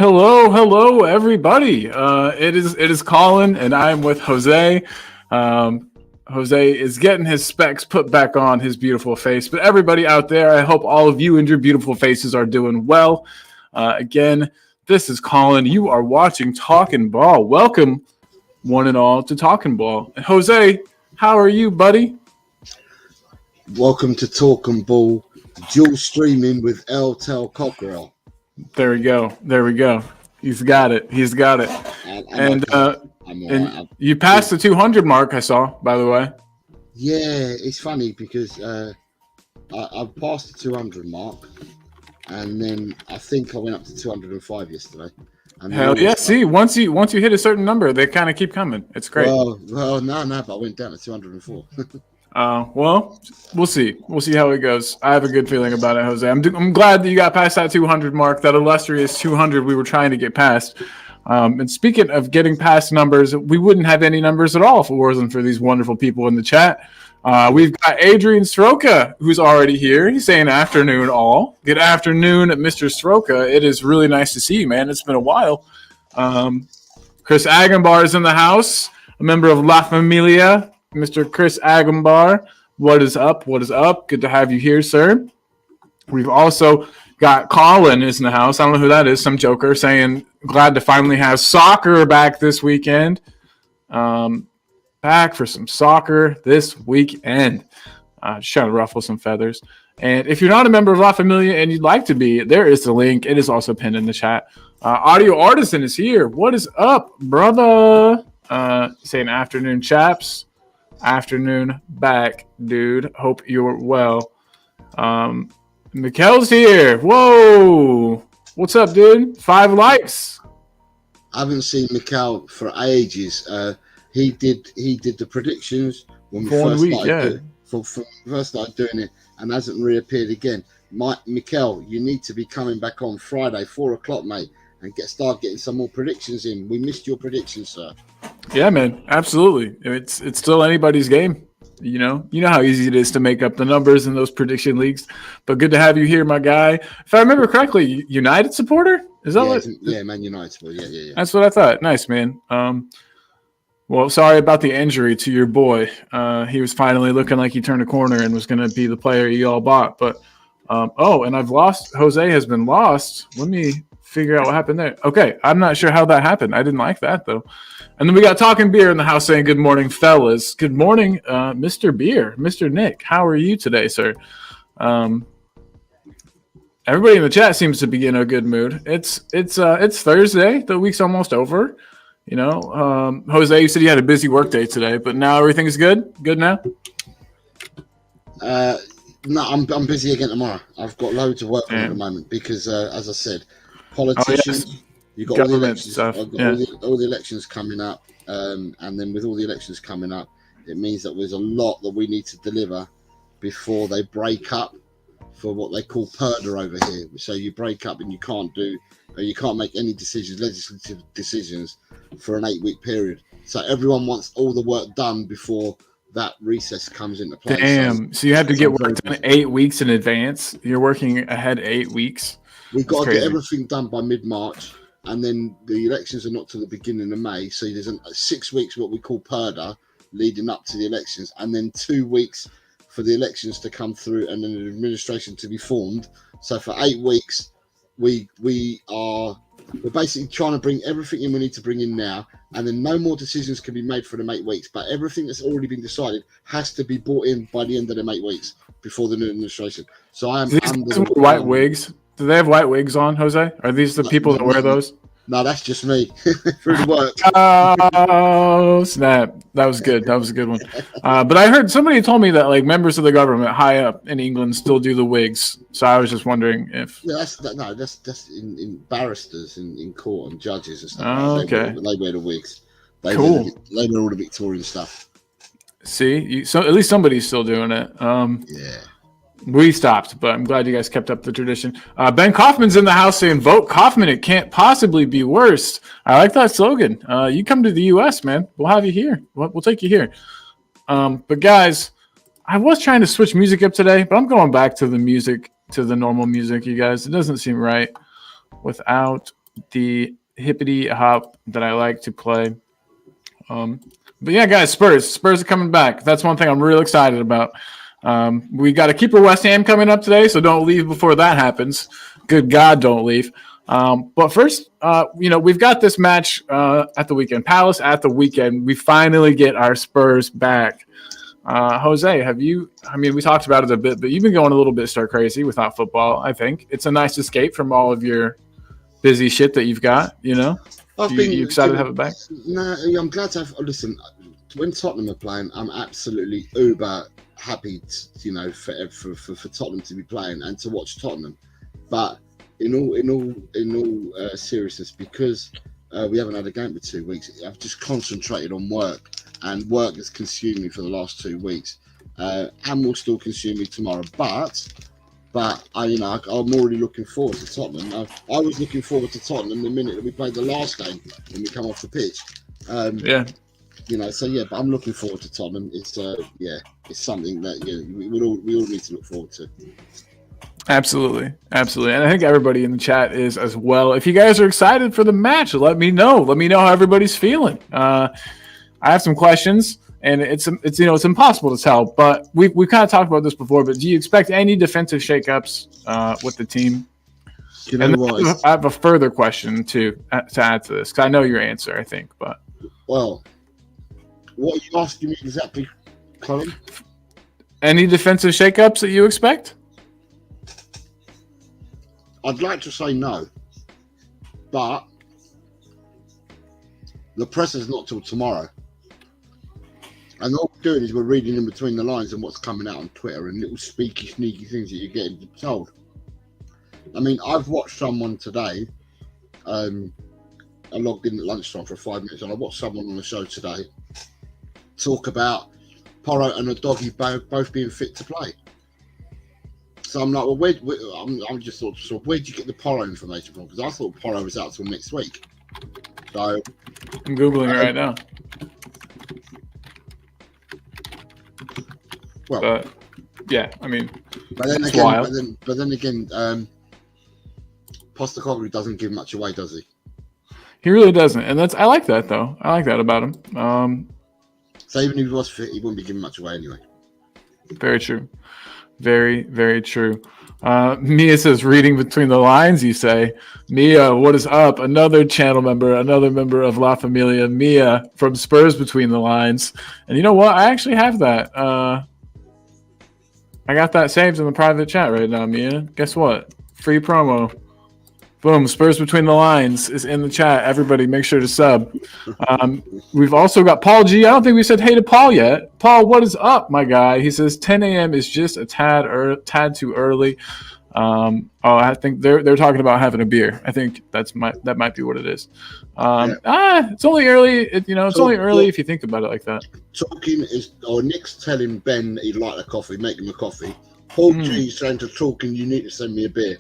Hello, everybody. It is Colin, and I'm with Jose. Jose is getting his specs put back on his beautiful face. But everybody out there, I hope all of you and your beautiful faces are doing well. Again, this is Colin. You are watching Talkin' Ball. Welcome, one and all, to Talkin' Ball. And Jose, how are you, buddy? Welcome to Talkin' Ball, dual streaming with Tel Cockerel. There we go. He's got it. And you passed the 200 mark, I saw, by the way. Yeah, it's funny because I passed the 200 mark, and then I think I went up to 205 yesterday. And hell yeah! See, once you hit a certain number, they kind of keep coming. It's great. Well, no, but I went down to 204. Well, we'll see. We'll see how it goes. I have a good feeling about it, Jose. I'm glad that you got past that 200 mark, that illustrious 200 we were trying to get past. And speaking of getting past numbers, we wouldn't have any numbers at all if it wasn't for these wonderful people in the chat. We've got Adrian Sroka, who's already here. He's saying afternoon all. Good afternoon, Mr. Sroka. It is really nice to see you, man. It's been a while. Chris Agambar is in the house, a member of La Familia. Mr. Chris Agambar, what is up? Good to have you here, sir. We've also got Colin is in the house. I don't know who that is. Some joker saying, glad to finally have soccer back this weekend. Back for some soccer this weekend. Just trying to ruffle some feathers. And if you're not a member of La Familia and you'd like to be, there is the link. It is also pinned in the chat. Audio Artisan is here. What is up, brother? Saying afternoon, chaps. Afternoon back, dude. Hope you're well. Mikkel's here. Whoa. What's up, dude? 5 likes. I haven't seen Mikkel for ages. He did the predictions when we first started doing it, and hasn't reappeared again. Mikkel, you need to be coming back on Friday, 4 o'clock, mate, and start getting some more predictions in. We missed your predictions, sir. Yeah, man, absolutely. It's still anybody's game. You know how easy it is to make up the numbers in those prediction leagues. But good to have you here, my guy. If I remember correctly, United supporter? Is that what? Yeah, Man United supporter. Yeah. That's what I thought. Nice, man. Well, sorry about the injury to your boy. He was finally looking like he turned a corner and was going to be the player you all bought. But and I've lost. Jose has been lost. Let me figure out what happened there. Okay, I'm not sure how that happened. I didn't like that, though. And then we got Talking Beer in the house saying, good morning, fellas. Good morning, Mr. Beer. Mr. Nick, how are you today, sir? Everybody in the chat seems to be in a good mood. It's Thursday. The week's almost over. Jose, you said you had a busy work day today, but now everything's good? Good now? No, I'm busy again tomorrow. I've got loads of work on at the moment because, as I said, politicians, you've got all the elections, stuff. I've got all the elections coming up, and then with all the elections coming up, it means that there's a lot that we need to deliver before they break up for what they call purdah over here. So you break up and you can't make any legislative decisions for an 8-week period. So everyone wants all the work done before that recess comes into play. Damn. So you have to get work done 8 weeks in advance. You're working ahead 8 weeks. We've got to get everything done by mid-March, and then the elections are not till the beginning of May. So there's 6 weeks what we call purdah leading up to the elections, and then 2 weeks for the elections to come through and then an administration to be formed. So for 8 weeks, we're basically trying to bring everything in we need to bring in now, and then no more decisions can be made for them 8 weeks. But everything that's already been decided has to be brought in by the end of them 8 weeks before the new administration. So I am under white wigs. Do they have white wigs on, Jose? Are these the people that wear those? No, that's just me through the work. Oh, snap. That was good. That was a good one. But I heard somebody told me that like members of the government high up in England still do the wigs. So I was just wondering if... Yeah, that's in barristers in court and judges and stuff. Oh, okay. They wear the wigs. They cool. They wear all the Victorian stuff. See? So at least somebody's still doing it. Yeah. We stopped, but I'm glad you guys kept up the tradition. Ben Kaufman's in the house saying, vote Kaufman. It can't possibly be worse. I like that slogan. You come to the U.S., man. We'll have you here. We'll take you here. But guys, I was trying to switch music up today, but I'm going back to the normal music, you guys. It doesn't seem right without the hippity hop that I like to play. But yeah, guys, Spurs are coming back. That's one thing I'm real excited about. We got a keeper West Ham coming up today, so don't leave before that happens. Good God, don't leave. But first, we've got this match at the weekend. Palace at the weekend. We finally get our Spurs back. Jose, we talked about it a bit, but you've been going a little bit stir crazy without football, I think. It's a nice escape from all of your busy shit that you've got, you excited to have it back? No, I'm glad to have. Listen, when Tottenham are playing, I'm absolutely uber happy, for Tottenham to be playing and to watch Tottenham. But in all seriousness, because we haven't had a game for 2 weeks, I've just concentrated on work, and work has consumed me for the last 2 weeks, and will still consume me tomorrow. But I'm already looking forward to Tottenham. I was looking forward to Tottenham the minute that we played the last game when we come off the pitch. But I'm looking forward to Tottenham. It's something that we all need to look forward to. Absolutely. And I think everybody in the chat is as well. If you guys are excited for the match, let me know. Let me know how everybody's feeling. I have some questions. And it's impossible to tell, but we've kind of talked about this before. But do you expect any defensive shakeups with the team? I have a further question to add to this, because I know your answer, I think. But what are you asking me exactly, Colin? Any defensive shakeups that you expect? I'd like to say no, but the press is not till tomorrow. And all we're doing is we're reading in between the lines and what's coming out on Twitter and little sneaky things that you're getting told. I mean, I've watched someone today. I logged in at lunchtime for 5 minutes, and I watched someone on the show today talk about Porro and a doggy both being fit to play. So I'm like, well, I'm just sort of, where'd you get the Porro information from? Because I thought Porro was out till next week. So I'm Googling it right now. Well, yeah, I mean, but then again, Postecoglou doesn't give much away, does he? He really doesn't, and I like that though. I like that about him. So even if he was fit, he wouldn't be giving much away anyway. Very true. Very, very true. Mia says, reading between the lines, you say. Mia, what is up? Another channel member, another member of La Familia, Mia from Spurs Between the Lines. And you know what? I actually have that. I got that saved in the private chat right now, Mia. Guess what? Free promo. Boom. Spurs Between the Lines is in the chat. Everybody make sure to sub. We've also got Paul G. I don't think we said hey to Paul yet. Paul, what is up, my guy? He says 10 a.m. is just a tad too early. I think they're talking about having a beer. I think that might be what it is. It's only early. It's only early if you think about it like that. Nick's telling Ben that he'd like a coffee, make him a coffee. Paul G is saying to Talking, you need to send me a beer.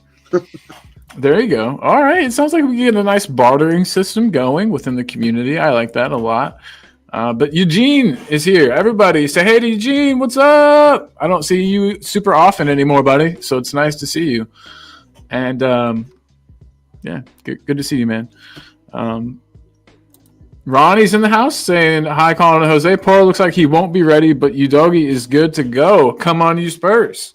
There you go. All right. It sounds like we get a nice bartering system going within the community. I like that a lot. But Eugene is here. Everybody say hey to Eugene. What's up? I don't see you super often anymore, buddy. So it's nice to see you. And good to see you, man. Ronnie's in the house saying hi, Colin and Jose. Porro looks like he won't be ready, but Udogie is good to go. Come on, you Spurs.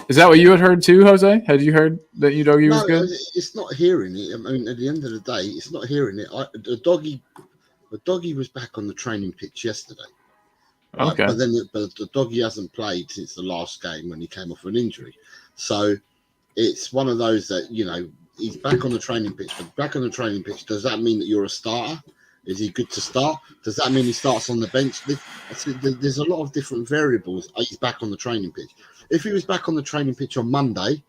Is that what you had heard too, Jose? Had you heard that Udogie was good? It's not hearing it. I mean, at the end of the day, it's not hearing it. The doggy was back on the training pitch yesterday. Right? Okay. But the doggy hasn't played since the last game when he came off an injury. So it's one of those that, he's back on the training pitch. But back on the training pitch, does that mean that you're a starter? Is he good to start? Does that mean he starts on the bench? There's a lot of different variables. He's back on the training pitch. If he was back on the training pitch on Monday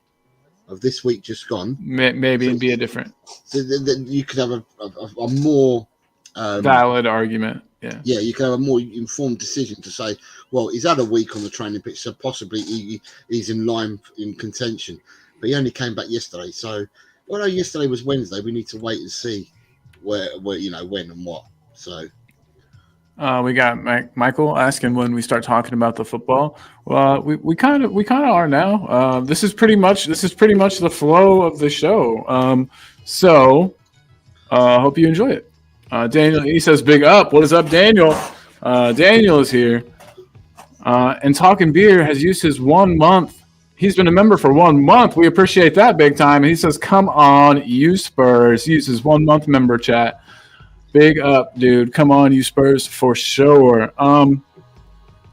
of this week just gone, maybe it'd be a different. So then you could have a more valid argument. Yeah, you can have a more informed decision to say, well, he's had a week on the training pitch, so possibly he's in line in contention. But he only came back yesterday, so although yesterday was Wednesday, we need to wait and see where when and what. So We got Michael asking when we start talking about the football. Well, we kind of are now. This is pretty much the flow of the show. So hope you enjoy it. Daniel, he says, "Big up." What is up, Daniel? Daniel is here. And Talking Beer has used his 1 month. He's been a member for 1 month. We appreciate that big time. And he says, "Come on, you Spurs." Use his 1 month member chat. Big up, dude. Come on, you Spurs, for sure.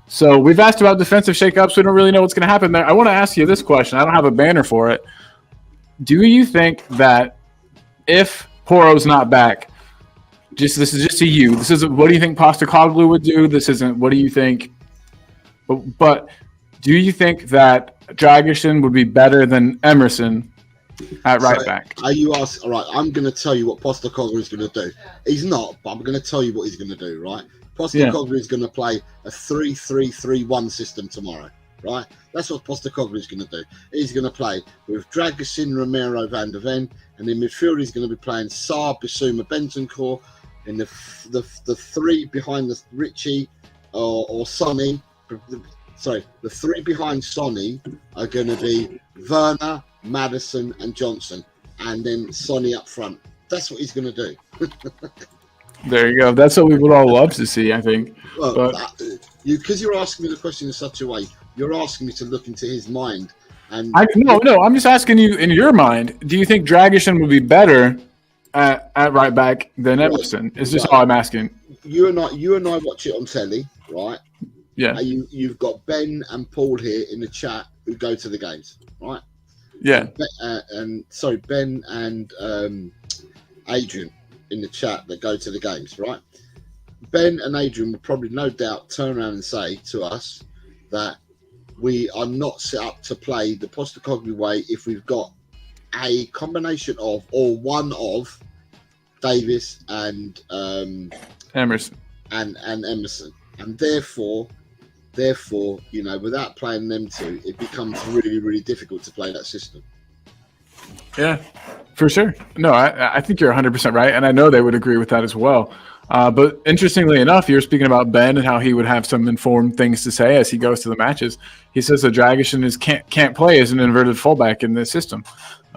So we've asked about defensive shakeups. We don't really know what's going to happen there. I want to ask you this question. I don't have a banner for it. Do you think that if Poro's not back, this is just to you. This isn't what do you think Postecoglou would do? This isn't what do you think? But do you think that Dragisin would be better than Emerson at right back? Are you asking? All right, I'm going to tell you what Postecoglou is going to do. He's not, but I'm going to tell you what he's going to do. Right, Postecoglou is going to play a 3-3-3-1 system tomorrow. Right, that's what Postecoglou is going to do. He's going to play with Dragisin, Romero, Van der Ven, and in midfield he's going to be playing Saar, Bissouma, Bentancur. In the three behind the Richie or Sonny. Sorry, the three behind Sonny are going to be Werner, Maddison, and Johnson, and then Sonny up front. That's what he's going to do. There you go. That's what we would all love to see, I think. Well, because you're asking me the question in such a way, you're asking me to look into his mind. And no, I'm just asking you, in your mind, do you think Dragisin would be better at right back than Emerson? Is just all I'm asking. You and I watch it on telly, right? Yeah. You've got Ben and Paul here in the chat who go to the games, right? Yeah. Ben and Adrian in the chat that go to the games, right? Ben and Adrian will probably, no doubt, turn around and say to us that we are not set up to play the Postecoglou way if we've got a combination of or one of Davis and Emerson and Emerson, and therefore, without playing them two, it becomes really, really difficult to play that system. Yeah, for sure. No, I think you're 100% right, and I know they would agree with that as well. But interestingly enough, you're speaking about Ben and how he would have some informed things to say as he goes to the matches. He says that Dragisin can't play as an inverted fullback in this system.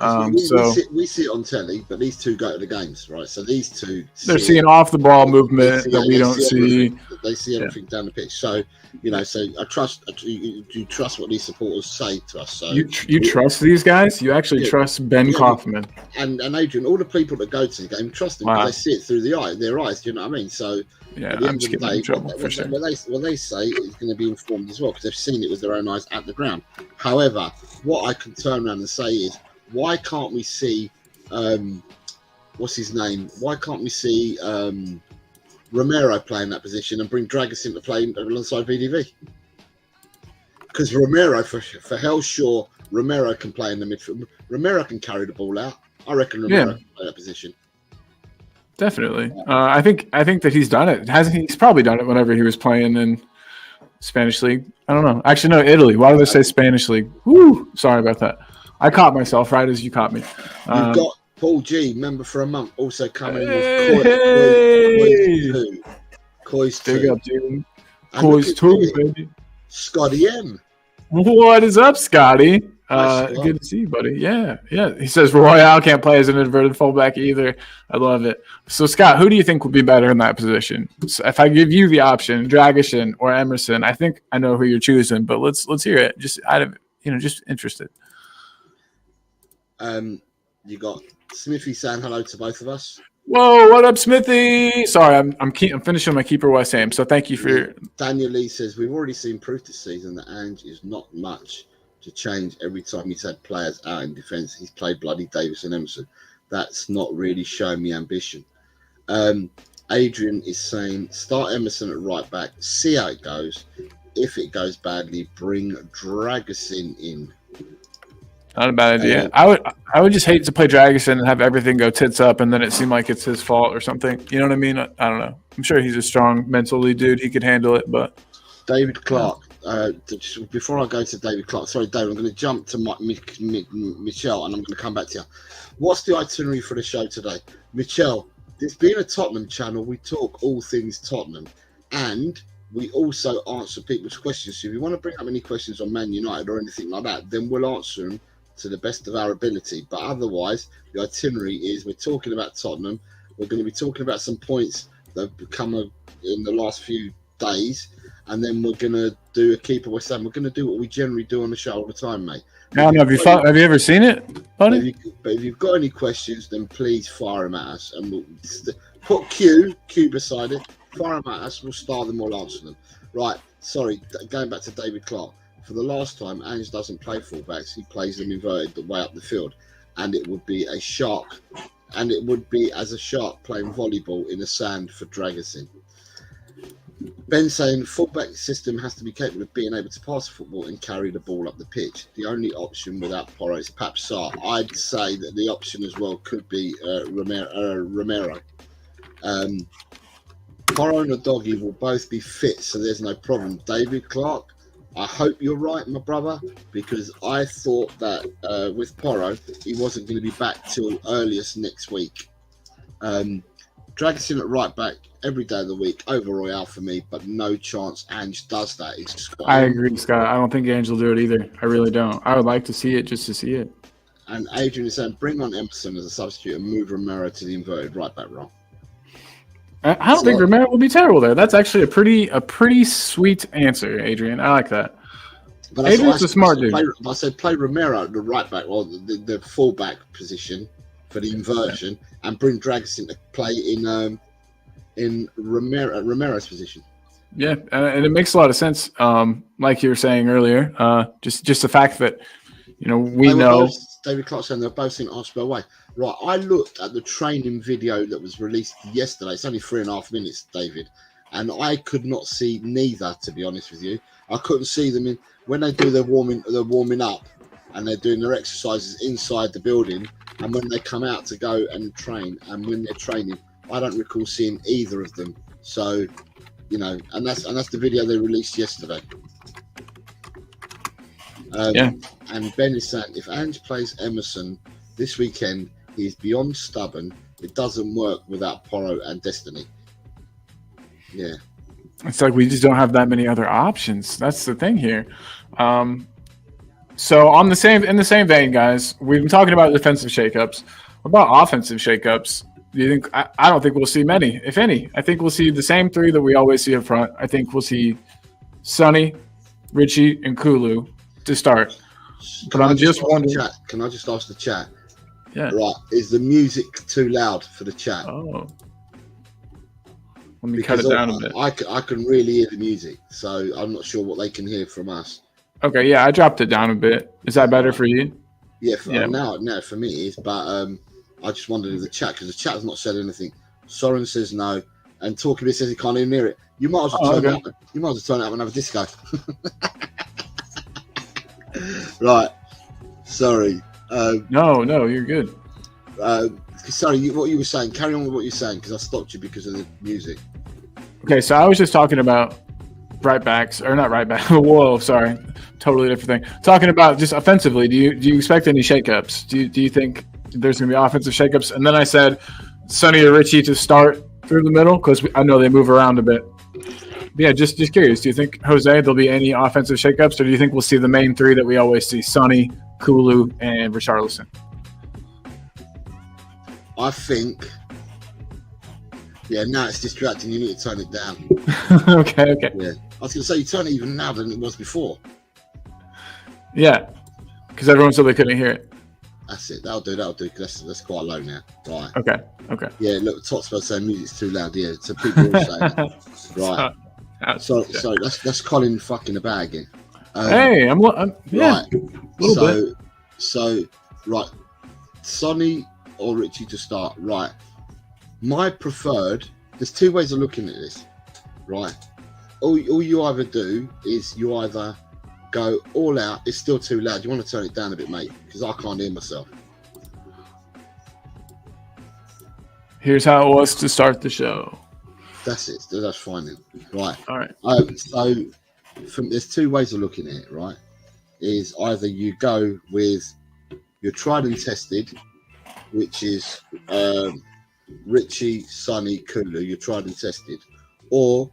We see it on telly, but these two go to the games, right? So these two, they're seeing off the ball movement that we don't see. They see everything down the pitch. So I trust. You trust what these supporters say to us. So you trust these guys? You actually trust Ben Kaufman and Adrian, all the people that go to the game, trust them because they see it through their eyes. Do you know what I mean? So yeah, I'm just getting in trouble for sure. What they say is going to be informed as well because they've seen it with their own eyes at the ground. However, what I can turn around and say is, why can't we see what's his name? Why can't we see Romero playing that position and bring Dragisin to play alongside VDV? Because Romero, for hell sure, Romero can play in the midfield. Romero can carry the ball out. I reckon Romero can play that position. Definitely. I think that he's done it. He's probably done it whenever he was playing in Spanish League. I don't know. Actually, no, Italy. Why do they say Spanish League? Woo! Sorry about that. I caught myself right as you caught me. You've got Paul G, member for a month, also coming in with Coy's 2. Big up, dude. Coy's 2, baby. Scotty M. What is up, Scotty? Good to see you, buddy. Yeah. He says Royale can't play as an inverted fullback either. I love it. So, Scott, who do you think would be better in that position? So if I give you the option, Dragisin or Emerson, I think I know who you're choosing, but let's hear it. Just out of just interested. You got Smithy saying hello to both of us. Whoa, what up, Smithy? Sorry, I'm finishing my keeper West Ham, so thank you for. Daniel Lee says we've already seen proof this season that Ange is not much to change every time he's had players out in defence. He's played bloody Davis and Emerson. That's not really showing me ambition. Adrian is saying start Emerson at right back, see how it goes. If it goes badly, bring Dragisin in. Not a bad idea. I would just hate to play Dragisin and have everything go tits up and then it seem like it's his fault or something. You know what I mean? I don't know. I'm sure he's a strong mentally dude. He could handle it, but David Clark. Before I go to David Clark, sorry, David, I'm going to jump to Michelle and I'm going to come back to you. What's the itinerary for the show today? Michelle, this being a Tottenham channel, we talk all things Tottenham. And we also answer people's questions. So if you want to bring up any questions on Man United or anything like that, then we'll answer them to the best of our ability. But otherwise, the itinerary is we're talking about Tottenham. We're going to be talking about some points that have become in the last few days. And then we're going to do a keeper West Ham. We're going to do what we generally do on the show all the time, mate. Have you ever seen it, buddy? But if you've got any questions, then please fire them at us. And we'll put Q beside it. Fire them at us. We'll star them. We'll answer them. Right. Sorry. Going back to David Clark. For the last time, Ange doesn't play fullbacks. He plays them inverted the way up the field. And it would be a shark. And it would be as a shark playing volleyball in the sand for Dragusin. Ben saying fullback system has to be capable of being able to pass the football and carry the ball up the pitch. The only option without Porro is perhaps Sarr. I'd say that the option as well could be Romero. Porro and Udogie will both be fit, so there's no problem. David Clark, I hope you're right, my brother, because I thought that with Porro, he wasn't going to be back till earliest next week. Dragusin at right back every day of the week over Royale for me, but no chance Ange does that. I agree, Scott. I don't think Ange will do it either. I really don't. I would like to see it just to see it. And Adrian is saying, bring on Emerson as a substitute and move Romero to the inverted right back role. I don't think Romero will be terrible there. That's actually a pretty sweet answer, Adrian. I like that. But Adrian's a smart dude. I said play Romero at the right back, or the full back position for the inversion, and bring Dragusin to play in Romero's position. Yeah, and it makes a lot of sense. Like you were saying earlier, just the fact that we know David Clark saying they're both in Arsenal away. Right, I looked at the training video that was released yesterday. It's only 3.5 minutes, David, and I could not see neither. To be honest with you, I couldn't see them when they do their warming up, and they're doing their exercises inside the building, and when they come out to go and train, and when they're training, I don't recall seeing either of them. So, and that's the video they released yesterday. And Ben is saying if Ange plays Emerson this weekend, he's beyond stubborn. It doesn't work without Porro and Destiny. Yeah. It's like we just don't have that many other options. That's the thing here. So in the same vein, guys, we've been talking about defensive shakeups. What about offensive shakeups? Do you think? I don't think we'll see many, if any. I think we'll see the same three that we always see up front. I think we'll see Sonny, Richie, and Kulu to start. But I'm just wondering. Can I just ask the chat? Yeah. Right. Is the music too loud for the chat? Oh. Let me cut it down a bit. I can really hear the music, so I'm not sure what they can hear from us. Okay, yeah, I dropped it down a bit. Is that better for you? Yeah, now for me it is, but I just wondered if the chat, because the chat has not said anything. Soren says no, and Talkabit says he can't even hear it. You might as well turn it up. You might as well turn it up and have a disco. Right. Sorry. No, you're good. Sorry, what you were saying. Carry on with what you're saying, because I stopped you because of the music. Okay, so I was just talking about right backs, or not right back. Whoa, sorry, totally different thing. Talking about just offensively. Do you expect any shakeups? Do you think there's going to be offensive shakeups? And then I said Sonny or Richie to start through the middle because I know they move around a bit. But yeah, just curious. Do you think, Jose, there'll be any offensive shakeups, or do you think we'll see the main three that we always see: Sonny, Kulu, and Richarlison? I think. Yeah, now it's distracting. You need to turn it down. Okay. Yeah, I was going to say you turn it even louder than it was before. Yeah, because everyone said they couldn't hear it. That's it. That'll do. Because that's quite low now. Right. Okay. Yeah, look, Totspur saying music's too loud. Yeah, so people are saying right. So that's Colin fucking a bag again. Hey, I'm yeah. Right. Little bit. So right, Sonny or Richie to start. Right. My preferred. There's two ways of looking at this. Right. All you either do is you either go all out. It's still too loud. You want to turn it down a bit, mate, because I can't hear myself. Here's how it was to start the show. That's it. That's fine then. Right. All right. So there's two ways of looking at it, right? Is either you go with your tried and tested, which is Richie, Sonny, Kulu, you're tried and tested, or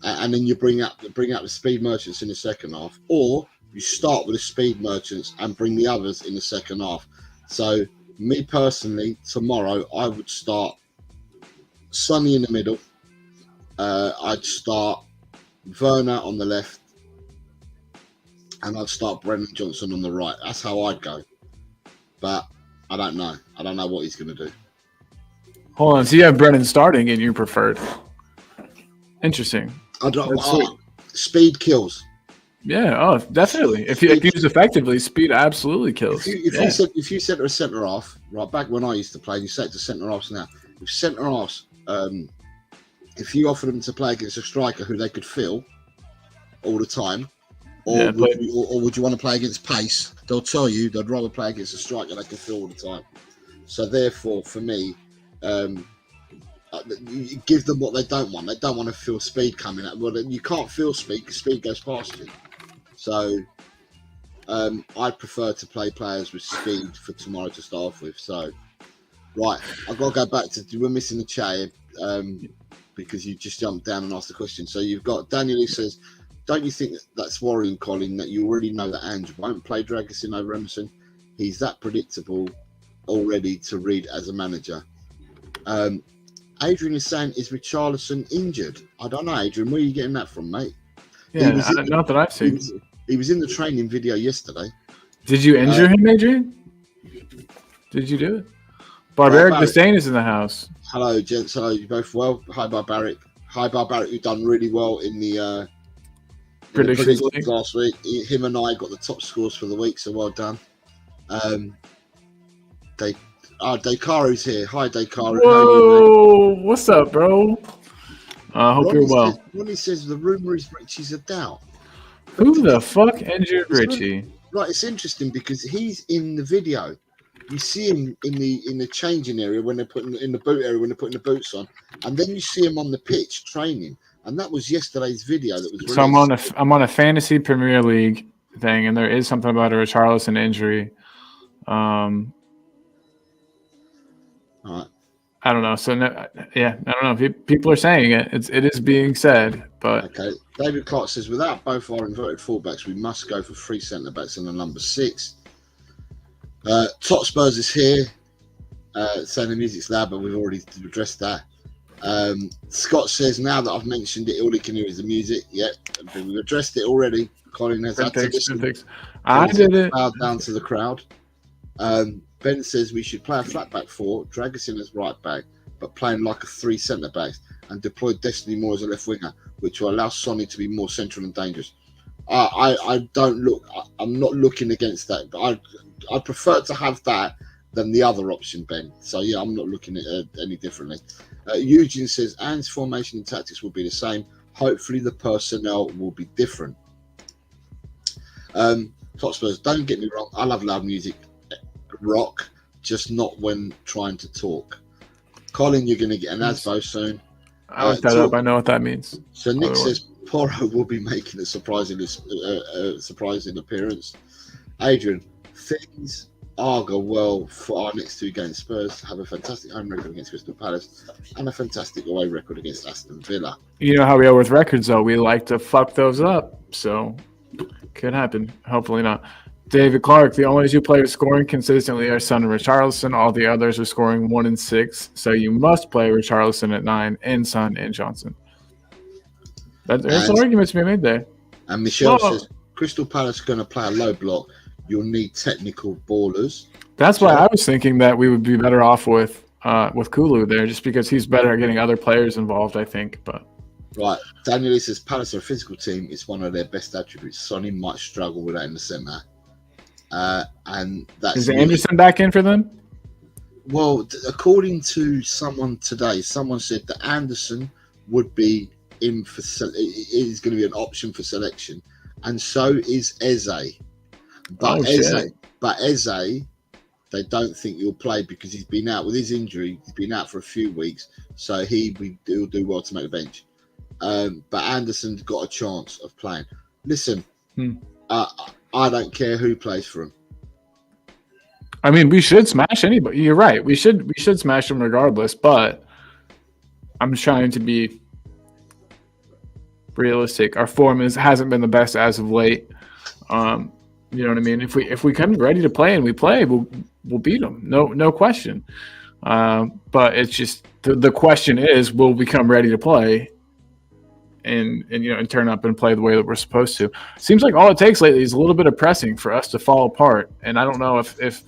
and then you bring out the speed merchants in the second half, or you start with the speed merchants and bring the others in the second half. So me personally, tomorrow I would start Sonny in the middle. I'd start Werner on the left, and I'd start Brennan Johnson on the right. That's how I'd go. But I don't know. I don't know what he's going to do. Hold on. So you have Brennan starting and you preferred. Interesting. Speed kills. Yeah. Oh, definitely. If used effectively, speed absolutely kills. If you set a centre half, right back when I used to play, you set to centre halves now. If centre halves, if you offer them to play against a striker who they could feel all the time, or would you want to play against pace? They'll tell you they'd rather play against a striker they can feel all the time. So therefore, for me, you give them what they don't want. They don't want to feel speed coming at. Well, you can't feel speed because speed goes past you. So I'd prefer to play players with speed for tomorrow to start off with. So right, I've got to go back to. We're missing the chat here, because you just jumped down and asked the question. So you've got Daniel who says, don't you think that's worrying, Colin, that you already know that Ange won't play Dragusin over Emerson? He's that predictable already to read as a manager. Adrian is saying, is Richarlison injured? I don't know, Adrian. Where are you getting that from, mate? Yeah, not that I've seen. He was in the training video yesterday. Did you injure him, Adrian? Did you do it? Barbaric Disdain is in the house. Hello, gents. Hello, you both well? Hi, Barbaric. Hi, Barbaric, who done really well in the predictions last week. Him and I got the top scores for the week, so well done. Dakaru's here. Hi, Dakaru. Whoa, what's up, bro? I hope you're well. Ronnie says the rumor is Richie's a doubt. Who the fuck injured Richie? Right, it's interesting because he's in the video. You see him in the changing area when they're putting in the boot area when they're putting the boots on, and then you see him on the pitch training. And that was yesterday's video that was released. So I'm on a fantasy Premier League thing, and there is something about a Richarlison injury. All right. I don't know. So I don't know. People are saying it. It is being said, but okay. David Clark says, without both our inverted fullbacks, we must go for 3 centre backs and a number 6. Top Spurs is here, saying the music's loud, but we've already addressed that. Scott says, now that I've mentioned it, all he can hear is the music. Yep, we've addressed it already. Colin has had to listen. I did it. Down to the crowd. Ben says we should play a flat back 4, Dragusin as right back, but playing like a 3 centre backs and deploy Destiny more as a left winger, which will allow Sonny to be more central and dangerous. I'm not looking against that, but I prefer to have that than the other option, Ben. So yeah, I'm not looking at it any differently. Eugene says, Ange's formation and tactics will be the same. Hopefully the personnel will be different. Top Spurs, don't get me wrong, I love loud music. Rock, just not when trying to talk. Colin, you're going to get an ASBO soon. I looked that up. I know what that means. So Nick says Porro will be making a surprising appearance. Adrian, things are go well for our next 2 games. Spurs have a fantastic home record against Crystal Palace and a fantastic away record against Aston Villa. You know how we are with records, though. We like to fuck those up. So, could happen. Hopefully not. David Clark, the only 2 players scoring consistently are Son and Richarlison. All the others are scoring 1 and 6. So you must play Richarlison at 9 and Son and Johnson. There's some arguments to be made there. And Michelle says, Crystal Palace are going to play a low block. You'll need technical ballers. That's why I was thinking that we would be better off with Kulu there, just because he's better at getting other players involved, I think. But right. Daniel says, Palace are a physical team. It's one of their best attributes. Sonny might struggle with that in the centre. And that's is Anderson back in for them? Well, according to someone today, someone said that Anderson would be in for is going to be an option for selection, and so is Eze. But Eze, they don't think he'll play because he's been out with his injury. He's been out for a few weeks, so he'll do well to make the bench. But Anderson's got a chance of playing. Listen, I don't care who plays for him. I mean, we should smash anybody. You're right. We should smash them regardless. But I'm trying to be realistic. Our form hasn't been the best as of late. You know what I mean? If we come ready to play and we play, we'll beat them. No question. But it's just the question is, will we come ready to play and turn up and play the way that we're supposed to? Seems like all it takes lately is a little bit of pressing for us to fall apart. And I don't know if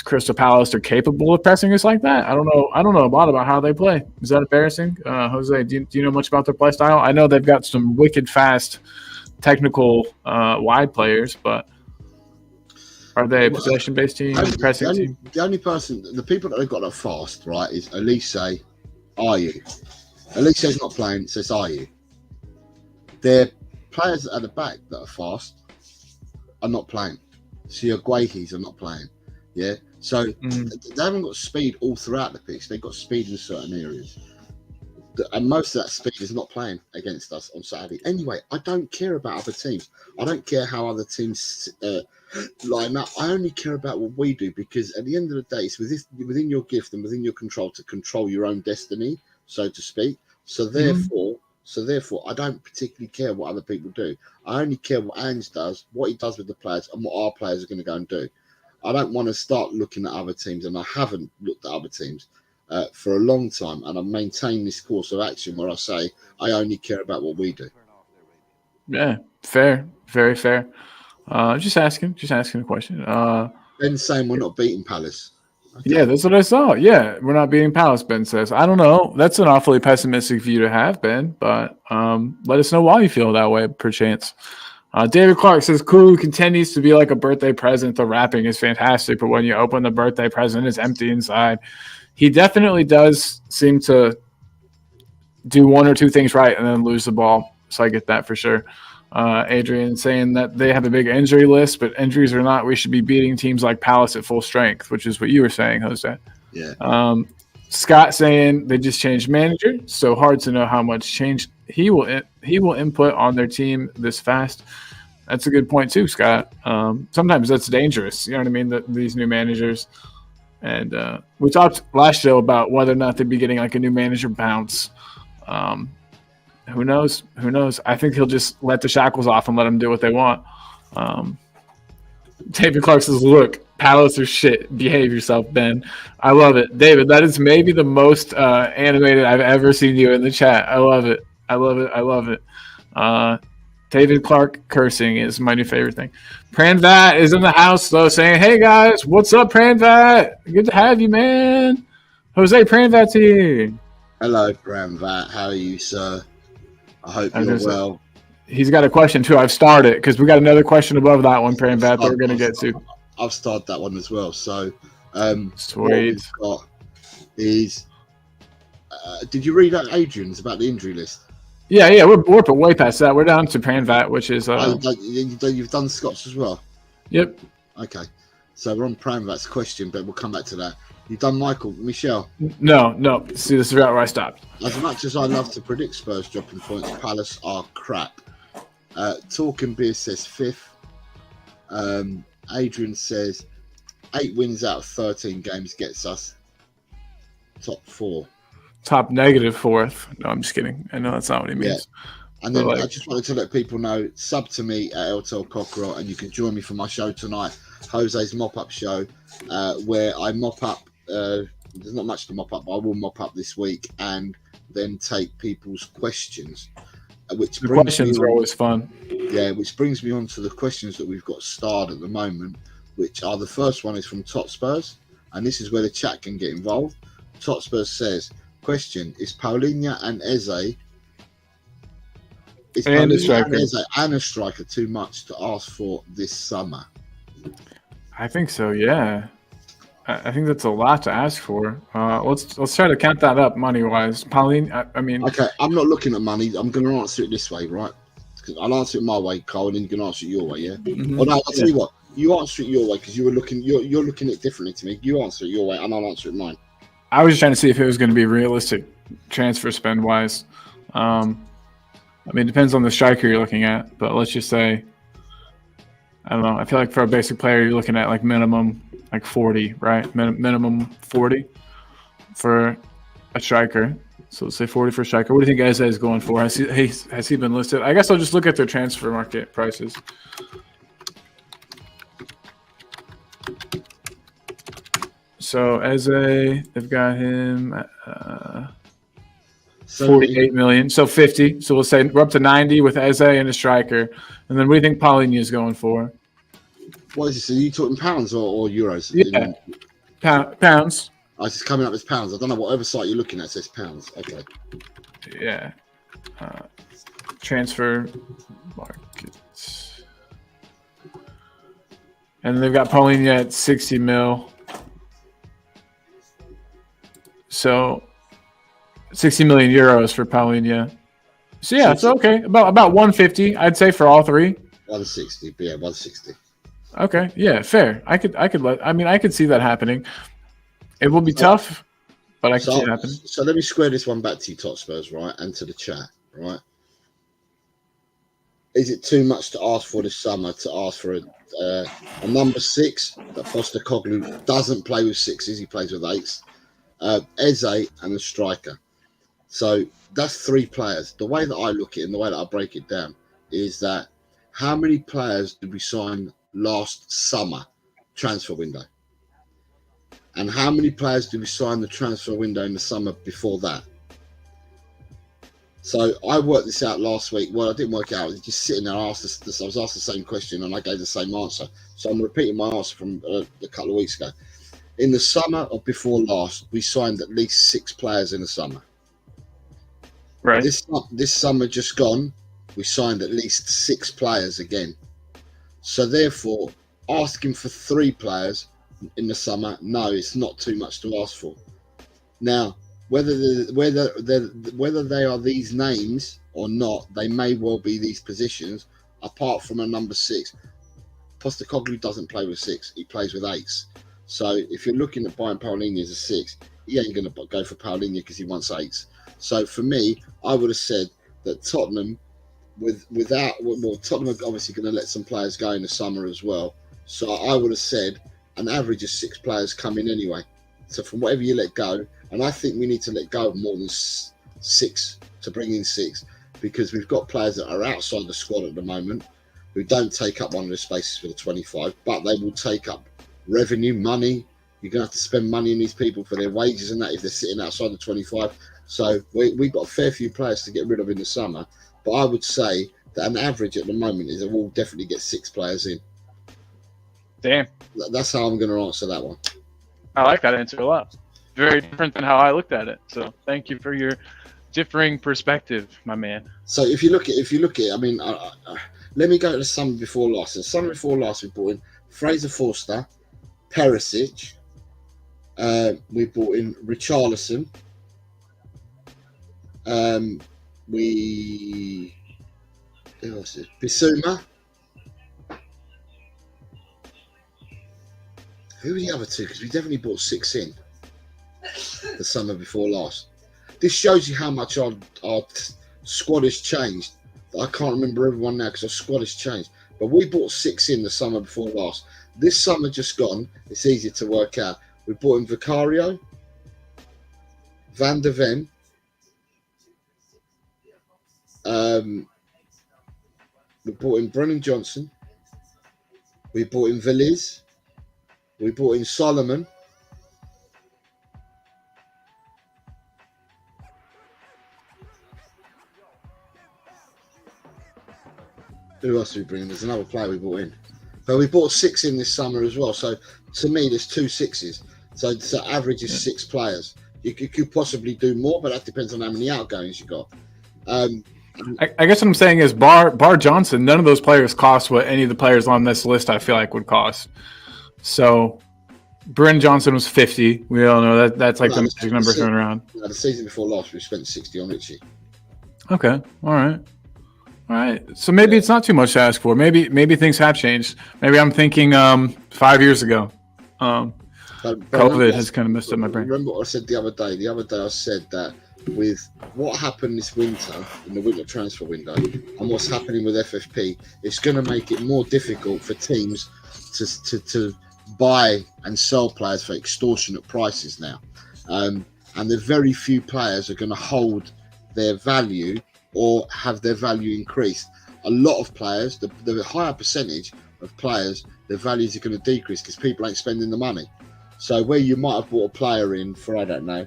Crystal Palace are capable of pressing us like that. I don't know a lot about how they play. Is that embarrassing? Jose, do you know much about their play style? I know they've got some wicked fast technical wide players, but are they a possession-based team, pressing team? The people that they've got that fast, right, is Elise, are you? Elise's not playing, it says, are you? Their players at the back that are fast are not playing. So your Guahis are not playing. Yeah. So they haven't got speed all throughout the pitch. They've got speed in certain areas. And most of that speed is not playing against us on Saturday. Anyway, I don't care about other teams. I don't care how other teams line up. I only care about what we do, because at the end of the day, it's within your gift and within your control to control your own destiny, so to speak. So therefore, I don't particularly care what other people do. I only care what Ange does, what he does with the players, and what our players are going to go and do. I don't want to start looking at other teams, and I haven't looked at other teams for a long time, and I've maintained this course of action where I say I only care about what we do. Yeah, fair, very fair. Just asking a question. Ben's saying we're not beating Palace. Okay. Yeah, that's what I saw. Yeah, we're not beating Palace, Ben says. I don't know. That's an awfully pessimistic view to have, Ben, but let us know why you feel that way, perchance. David Clark says, Kulu continues to be like a birthday present. The wrapping is fantastic, but when you open the birthday present, it's empty inside. He definitely does seem to do one or two things right and then lose the ball, so I get that for sure. Adrian saying that they have a big injury list, but injuries or not, we should be beating teams like Palace at full strength, which is what you were saying, Jose. Yeah. Scott saying they just changed manager, so hard to know how much change he will input on their team this fast. That's a good point too, Scott. Sometimes that's dangerous. You know what I mean? These new managers. And we talked last show about whether or not they'd be getting like a new manager bounce. Who knows? I think he'll just let the shackles off and let them do what they want. David Clark says, look, Palace are shit. Behave yourself, Ben. I love it. David, that is maybe the most animated I've ever seen you in the chat. I love it. David Clark cursing is my new favorite thing. Pranvat is in the house, though, saying, hey, guys, what's up, Pranvat? Good to have you, man. Jose Pranvat's here. Hello, Pranvat. How are you, sir? I hope you're well. He's got a question, too. I've started because we got another question above that one, Pranvat, that we're going to get to. I've started that one as well. So, sweet. What we've got is, did you read out Adrian's about the injury list? Yeah, we're way past that. We're down to Pranvat, which is you've done Scott's as well. Yep. Okay, so we're on Pranvat's question, but we'll come back to that. You've done Michelle. No. See, this is right where I stopped. As much as I love to predict Spurs dropping points, Palace are crap. Talk and Beer says 5th. Adrian says 8 wins out of 13 games gets us top 4. Top -4th. No, I'm just kidding. I know that's not what he means. Yeah. And then I just wanted to let people know, sub to me at Eltel Cockerel, and you can join me for my show tonight, Jose's Mop-Up Show, where I mop up. There's not much to mop up, but I will mop up this week and then take people's questions. The questions are always fun. Yeah, which brings me on to the questions that we've got starred at the moment, which are, the first one is from Tot Spurs, and this is where the chat can get involved. Tot Spurs says, question, is Paulinho and Eze and a striker too much to ask for this summer? I think so, yeah. I think that's a lot to ask for. Let's try to count that up money-wise. Paulinho, I mean... Okay, I'm not looking at money. I'm going to answer it this way, right? I'll answer it my way, Cole, and then you can answer it your way, yeah? Mm-hmm. Or no, I'll tell you what. You answer it your way because you're looking at it differently to me. You answer it your way, and I'll answer it mine. I was just trying to see if it was going to be realistic transfer spend-wise. I mean, it depends on the striker you're looking at, but let's just say, I don't know. I feel like for a basic player, you're looking at like minimum like 40, right? Minimum 40 for a striker. So let's say 40 for striker. What do you think Eze is going for? Has he been listed? I guess I'll just look at their transfer market prices. So Eze, they've got him 48 million. So 50. So we'll say we're up to 90 with Eze and a striker. And then what do you think Paulinho is going for? What is it? So you talking pounds or euros? Yeah, pounds. Oh, it's coming up as pounds. I don't know whatever site you're looking at says pounds. Okay. Yeah. Transfer markets. And they've got Paulinho at 60 mil. So 60 million euros for Paulinho. So yeah, it's okay. About 150, I'd say, for all three. 160, yeah, 160. Okay, yeah, fair. I could see that happening. It will be tough, but I can see it happening. So let me square this one back to you, Tot Spurs, right, and to the chat, right? Is it too much to ask for this summer to ask for a number 6 that Postecoglou doesn't play with 6s, he plays with 8s, Eze and a striker? So that's 3 players. The way that I look at it and the way that I break it down is that how many players did we sign last summer transfer window? And how many players did we sign the transfer window in the summer before that? So I worked this out last week. Well, I didn't work out. I was just sitting there. I was asked the same question and I gave the same answer. So I'm repeating my answer from a couple of weeks ago. In the summer or before last, we signed at least 6 players in the summer. Right. This summer just gone, we signed at least 6 players again. So therefore, asking for 3 players in the summer, no, it's not too much to ask for. Now, whether they are these names or not, they may well be these positions. Apart from a number 6, Postecoglou doesn't play with 6; he plays with 8s. So if you're looking at buying Paulinho as a 6, he ain't going to go for Paulinho because he wants 8s. So for me, I would have said that Tottenham, Tottenham are obviously going to let some players go in the summer as well. So I would have said an average of 6 players come in anyway. So from whatever you let go, and I think we need to let go of more than 6 to bring in 6, because we've got players that are outside the squad at the moment who don't take up one of the spaces for the 25, but they will take up revenue, money. You're going to have to spend money on these people for their wages and that if they're sitting outside the 25. So we've got a fair few players to get rid of in the summer. But I would say that an average at the moment is that we'll definitely get 6 players in. Damn. That's how I'm going to answer that one. I like that answer a lot. Very different than how I looked at it. So thank you for your differing perspective, my man. So if you look at, I mean, let me go to the summer before last. The summer before last, we brought in Fraser Forster, Perisic. We brought in Richarlison. Who else is Bissouma? Who were the other 2? Because we definitely brought 6 in the summer before last. This shows you how much our squad has changed. I can't remember everyone now because our squad has changed. But we brought 6 in the summer before last. This summer just gone, it's easier to work out. We brought in Vicario, Van der Ven, we brought in Brennan Johnson, we brought in Veliz, we brought in Solomon. Who else did we bring in? There's another player we brought in. But we bought 6 in this summer as well. So to me, there's 2 6s. So the average is 6 players. You could possibly do more, but that depends on how many outgoings you got. I guess what I'm saying is, bar Johnson, none of those players cost what any of the players on this list I feel like would cost. So Bryn Johnson was 50. We all know that's like the magic number thrown around. The season before last, we spent 60 on Richie. Okay, all right. So maybe it's not too much to ask for. Maybe things have changed. Maybe I'm thinking 5 years ago. COVID has kind of messed up my brain. Remember what I said the other day? The other day I said that with what happened this winter in the winter transfer window and what's happening with FFP, it's going to make it more difficult for teams to buy and sell players for extortionate prices now. And and the very few players are going to hold their value or have their value increased. A lot of players, the higher percentage of players, their values are going to decrease because people ain't spending the money. So where you might have bought a player in for, I don't know,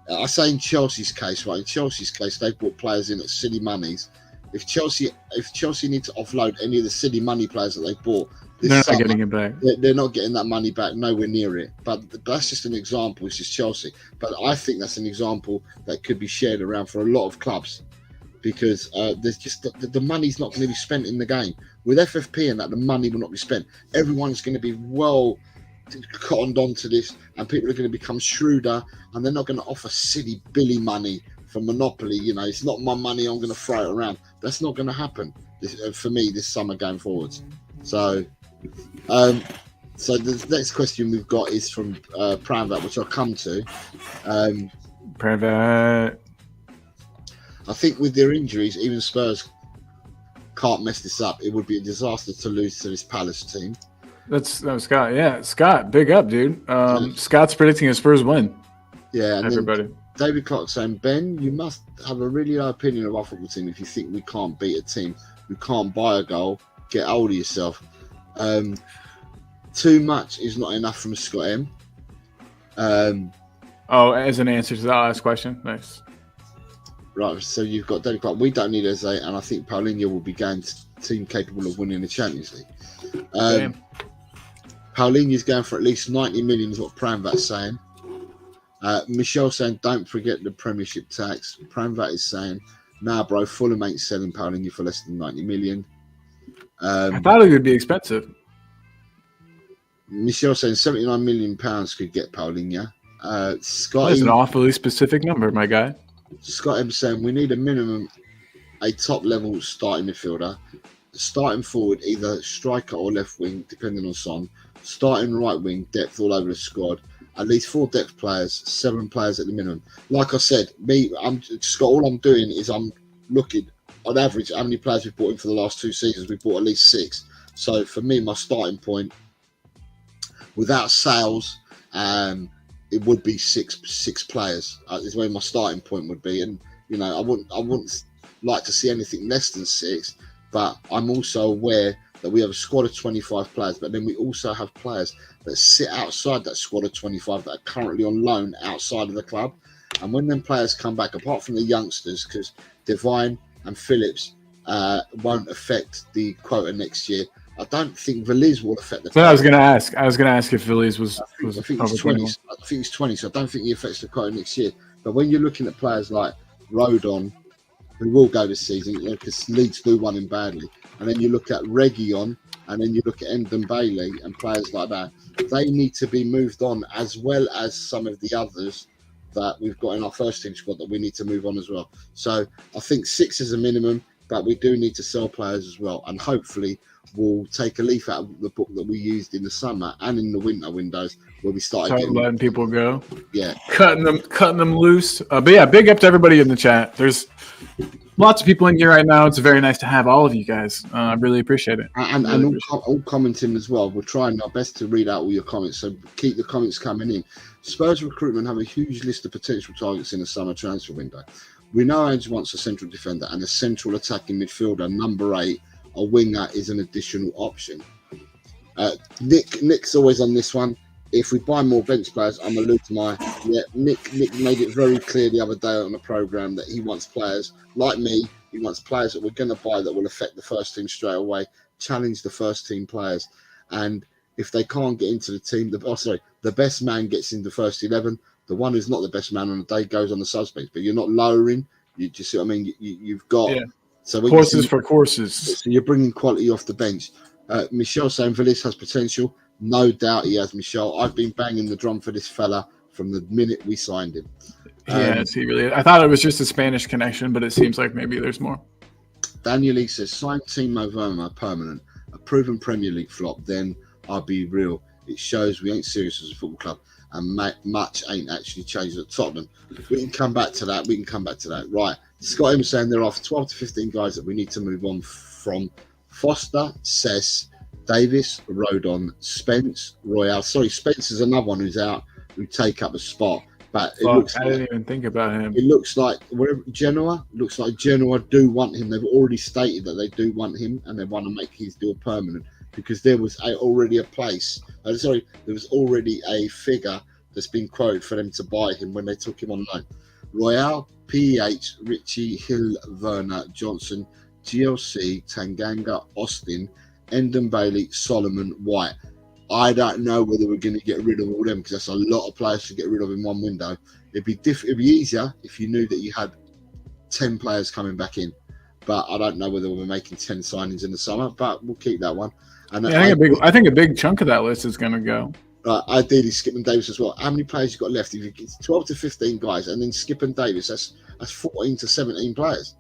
I say in Chelsea's case, right? In Chelsea's case, they bought players in at silly monies. If Chelsea need to offload any of the silly money players that they bought, they're not getting it back. They're not getting that money back, nowhere near it. But that's just an example. It's just Chelsea. But I think that's an example that could be shared around for a lot of clubs, because there's just the money's not going to be spent in the game. With FFP and that, the money will not be spent. Everyone's going to be well cottoned onto this, and people are going to become shrewder, and they're not going to offer silly Billy money for Monopoly. You know, it's not my money, I'm going to throw it around. That's not going to happen for me this summer going forwards. So the next question we've got is from Pranvat, which I'll come to. Pranvat, I think with their injuries, even Spurs can't mess this up. It would be a disaster to lose to this Palace team. That was Scott. Yeah, Scott, big up, dude. Scott's predicting a Spurs win. Yeah, and everybody. David Clark saying, Ben, you must have a really low opinion of our football team if you think we can't beat a team who can't buy a goal. Get hold of yourself. Too much is not enough from Scott M. As an answer to the last question. Nice. Right, so you've got David Clark. We don't need Eze, and I think Paulinho will be going to team capable of winning the Champions League. Paulinho's going for at least 90 million is what Pranvat's saying. Michelle saying, don't forget the Premiership tax. Pranvat is saying, nah, bro, Fulham ain't selling Paulinho for less than 90 million. I thought it would be expensive. Michelle saying 79 million pounds could get Paulinho. Scott, that's an awfully specific number, my guy. Scott M saying, we need a minimum, a top level starting midfielder. Starting forward, either striker or left wing, depending on Son. Starting right wing, depth all over the squad. At least 4 depth players, 7 players at the minimum. Like I said, Scott, all I'm doing is I'm looking on average how many players we've bought in for the last 2 seasons. We've bought at least 6. So for me, my starting point, without sales, it would be six players. Is where my starting point would be. And you know, I wouldn't like to see anything less than 6. But I'm also aware that we have a squad of 25 players, but then we also have players that sit outside that squad of 25 that are currently on loan outside of the club. And when them players come back, apart from the youngsters, because Devine and Phillips won't affect the quota next year, I don't think Veliz will affect the quota. I was going to ask if Veliz was I think he's 20. I think he's 20, so I don't think he affects the quota next year. But when you're looking at players like Rodon, who will go this season, because Leeds do want him badly. And then you look at Reguilon, and then you look at Endon Bailey and players like that. They need to be moved on, as well as some of the others that we've got in our first team squad that we need to move on as well. So I think 6 is a minimum, but we do need to sell players as well. And hopefully we'll take a leaf out of the book that we used in the summer and in the winter windows where we started letting people go. Yeah. Cutting them loose. But yeah, big up to everybody in the chat. There's lots of people in here right now. It's very nice to have all of you guys. I really appreciate it. And all commenting as well. We're trying our best to read out all your comments, so keep the comments coming in. Spurs recruitment have a huge list of potential targets in the summer transfer window. We know Ange'S wants a central defender and a central attacking midfielder. Number 8, a winger, is an additional option. Nick's always on this one. If we buy more bench players, I'm going to lose my... Yeah, Nick made it very clear the other day on the programme that he wants players like me. He wants players that we're going to buy that will affect the first team straight away, challenge the first team players. And if they can't get into the team, the best man gets into the first 11. The one who's not the best man on the day goes on the suspects. But you're not lowering. You just see what I mean? You've got... Yeah. So horses for courses. So you're bringing quality off the bench. Michelle saying Veliz has potential. No doubt he has, Michelle. I've been banging the drum for this fella from the minute we signed him. Yes, he really. I thought it was just a Spanish connection, but it seems like maybe there's more. Daniel Lee says, sign Timo Werner permanent. A proven Premier League flop, then I'll be real. It shows we ain't serious as a football club, and much ain't actually changed at Tottenham. We can come back to that. Right. Scott M saying there are 12 to 15 guys that we need to move on from. Foster, Cess, Davis, Rodon, Spence, Royale. Sorry, Spence is another one who's out, who take up a spot. But I didn't even think about him. It looks like Genoa do want him. They've already stated that they do want him, and they want to make his deal permanent because there was already a figure that's been quoted for them to buy him when they took him on loan. Royale, PEH, Richie, Hill, Werner, Johnson, GLC, Tanganga, Austin, Endon Bailey, Solomon, White. I don't know whether we're going to get rid of all them because that's a lot of players to get rid of in one window. It'd be easier if you knew that you had 10 players coming back in, but I don't know whether we're making 10 signings in the summer. But we'll keep that one. And I think a big chunk of that list is going to go. Ideally, Skip and Davis as well. How many players you got left? If you get 12 to 15 guys, and then Skip and Davis, that's 14 to 17 players.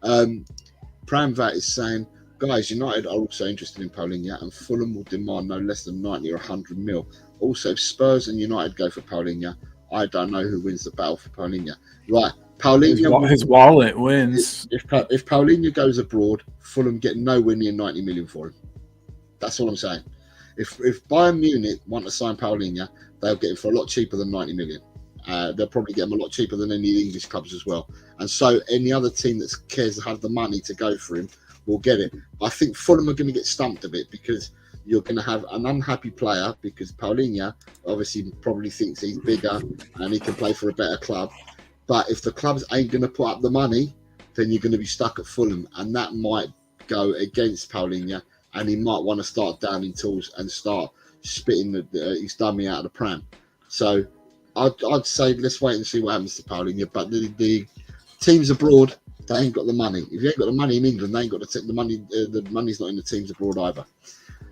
Pramvat is saying, guys, United are also interested in Paulinho, and Fulham will demand no less than 90 or 100 mil. Also, if Spurs and United go for Paulinho, I don't know who wins the battle for Paulinho. Right, Paulinho. His wallet wins. If Paulinho goes abroad, Fulham get nowhere near 90 million for him. That's all I'm saying. If Bayern Munich want to sign Paulinho, they'll get him for a lot cheaper than 90 million. They'll probably get him a lot cheaper than any English clubs as well. And so any other team that cares to have the money to go for him will get it. I think Fulham are going to get stumped a bit because you're going to have an unhappy player because Paulinho obviously probably thinks he's bigger and he can play for a better club. But if the clubs ain't going to put up the money, then you're going to be stuck at Fulham, and that might go against Paulinho, and he might want to start downing tools and start spitting his dummy out of the pram. So I'd say let's wait and see what happens to Paulinho. But the teams abroad, they ain't got the money. If you ain't got the money in England, they ain't got the money. The money's not in the teams abroad either.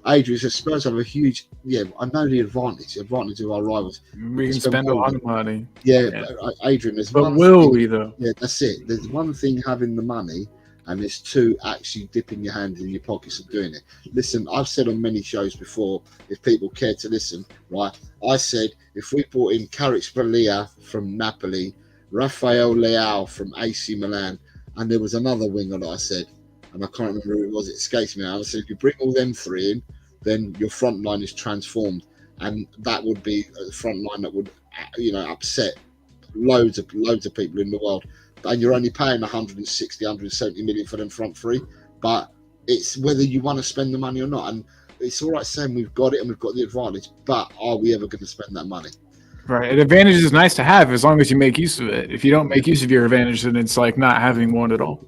Adrian says Spurs have a huge. Yeah, I know the advantage of our rivals. We can spend a lot of money. Yeah. But Adrian, but will we though? Yeah, that's it. There's one thing having the money, and there's two actually dipping your hands in your pockets and doing it. Listen, I've said on many shows before, if people care to listen, right? I said if we brought in Kvaratskhelia from Napoli, Rafael Leao from AC Milan, and there was another winger that I said, and I can't remember who it was, it escapes me now. I said if you bring all them three in, then your front line is transformed, and that would be a front line that would, upset loads of people in the world. And you're only paying 160, 170 million for them front three, but it's whether you want to spend the money or not. And it's all right saying we've got it and we've got the advantage, but are we ever going to spend that money? Right. An advantage is nice to have as long as you make use of it. If you don't make use of your advantage, then it's like not having one at all.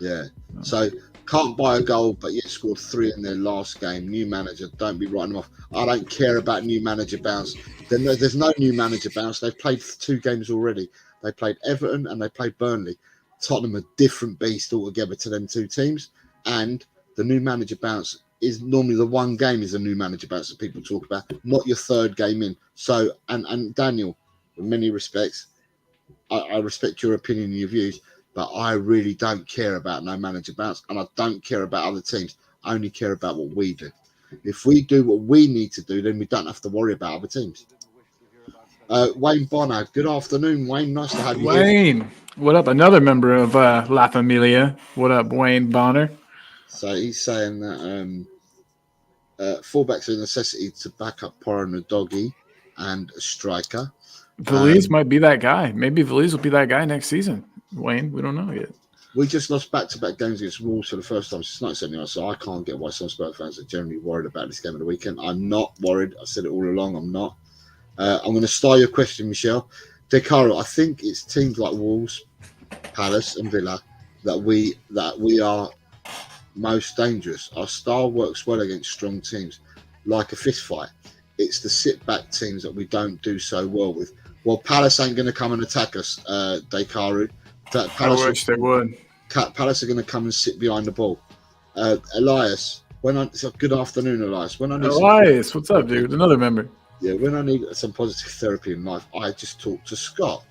Yeah. So can't buy a goal, but yet scored 3 in their last game. New manager, don't be writing them off. I don't care about new manager bounce. There's no new manager bounce. They've played 2 games already. They played Everton and they played Burnley. Tottenham a different beast altogether to them 2 teams. And the new manager bounce is normally the one game is a new manager bounce that people talk about, not your 3rd game in. So, and Daniel, in many respects, I respect your opinion and your views, but I really don't care about no manager bounce, and I don't care about other teams. I only care about what we do. If we do what we need to do, then we don't have to worry about other teams. Wayne Bonner, good afternoon, Wayne. Nice to have you Wayne, here. What up? Another member of La Familia. What up, Wayne Bonner? So he's saying that fullbacks are a necessity to back up Porro and Doggy and a striker. Veliz might be that guy. Maybe Veliz will be that guy next season. Wayne, we don't know yet. We just lost back-to-back games against Wolves for the first time since 1979, so I can't get why some Spurs fans are generally worried about this game of the weekend. I'm not worried. I said it all along. I'm not. I'm going to start your question, Michelle. De Caro, I think it's teams like Wolves, Palace, and Villa that we are most dangerous. Our style works well against strong teams, like a fist fight. It's the sit-back teams that we don't do so well with. Well, Palace ain't going to come and attack us, De Caro. I wish they would. Palace are going to come and sit behind the ball. Elias, good afternoon, Elias. Elias, what's up, dude? Another member. Yeah, when I need some positive therapy in life, I just talk to Scott.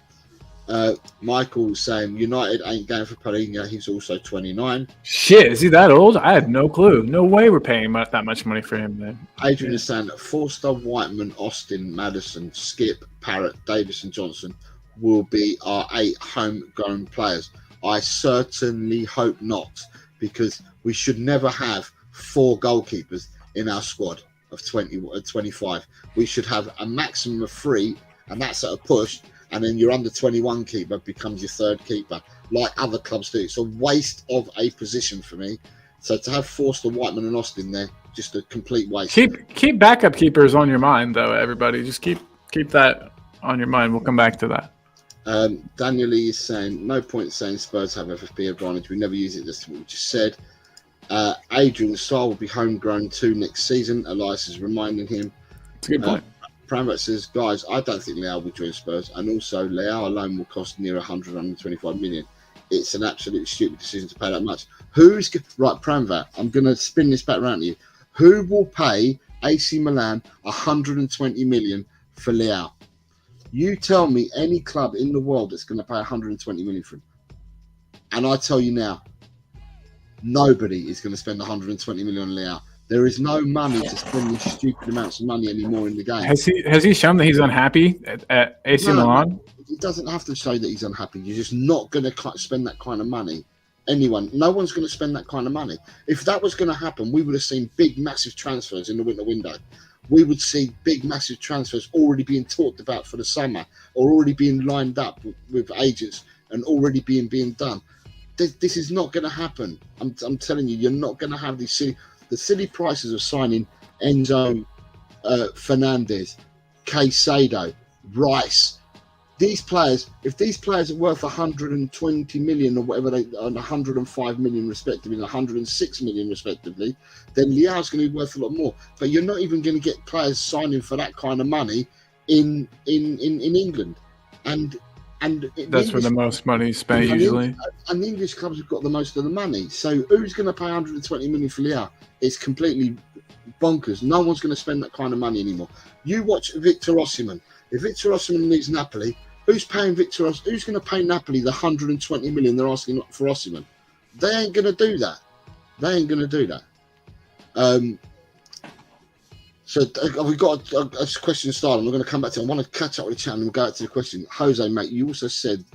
Michael saying United ain't going for Paulinho. He's also 29. Shit, is he that old? I had no clue. No way we're paying that much money for him, man. Adrian is saying that Forster, Whiteman, Austin, Maddison, Skip, Parrott, Davis, and Johnson will be our 8 homegrown players. I certainly hope not, because we should never have 4 goalkeepers in our squad of 20 or 25. We should have a maximum of 3, and that's at a push, and then your under 21 keeper becomes your third keeper, like other clubs do. It's a waste of a position for me. So to have Forster, Whiteman, and Austin there, just a complete waste. Keep backup keepers on your mind, though. Everybody, just keep that on your mind. We'll come back to that. Daniel Lee is saying, no point saying Spurs have FFP advantage. We never use it. That's what we just said. Adrian Starr will be homegrown too next season. Elias is reminding him. It's a good point. Pramvat says, guys, I don't think Leao will join Spurs, and also Leao alone will cost near 125 million. It's an absolutely stupid decision to pay that much. Right, Pramvat, I'm going to spin this back around to you. Who will pay AC Milan 120 million for Leao? You tell me any club in the world that's going to pay 120 million for him. And I tell you now, nobody is going to spend 120 million on Leao. There is no money to spend these stupid amounts of money anymore in the game. Has he shown that he's unhappy at AC Milan? He doesn't have to show that he's unhappy. You're just not going to spend that kind of money. No one's going to spend that kind of money. If that was going to happen, we would have seen big, massive transfers in the winter window. We would see big, massive transfers already being talked about for the summer, or already being lined up with agents and already being done. This is not going to happen. I'm telling you, you're not going to have these silly prices of signing Enzo, Fernandez, Caicedo, Rice. These players, if these players are worth 120 million or whatever, and 105 million respectively, and 106 million respectively, then Leao's going to be worth a lot more. But you're not even going to get players signing for that kind of money in England, and that's where the most money is spent usually. And the English clubs have got the most of the money. So who's going to pay 120 million for Leao? It's completely bonkers. No one's going to spend that kind of money anymore. You watch Victor Osimhen. If Victor Osimhen leaves Napoli, who's paying Victor Osimhen? Who's going to pay Napoli the 120 million they're asking for Osimhen? They ain't going to do that. So we've got a question started. We're going to come back to it. I want to catch up with the chat and we'll go out to the question. Jose, mate, you also said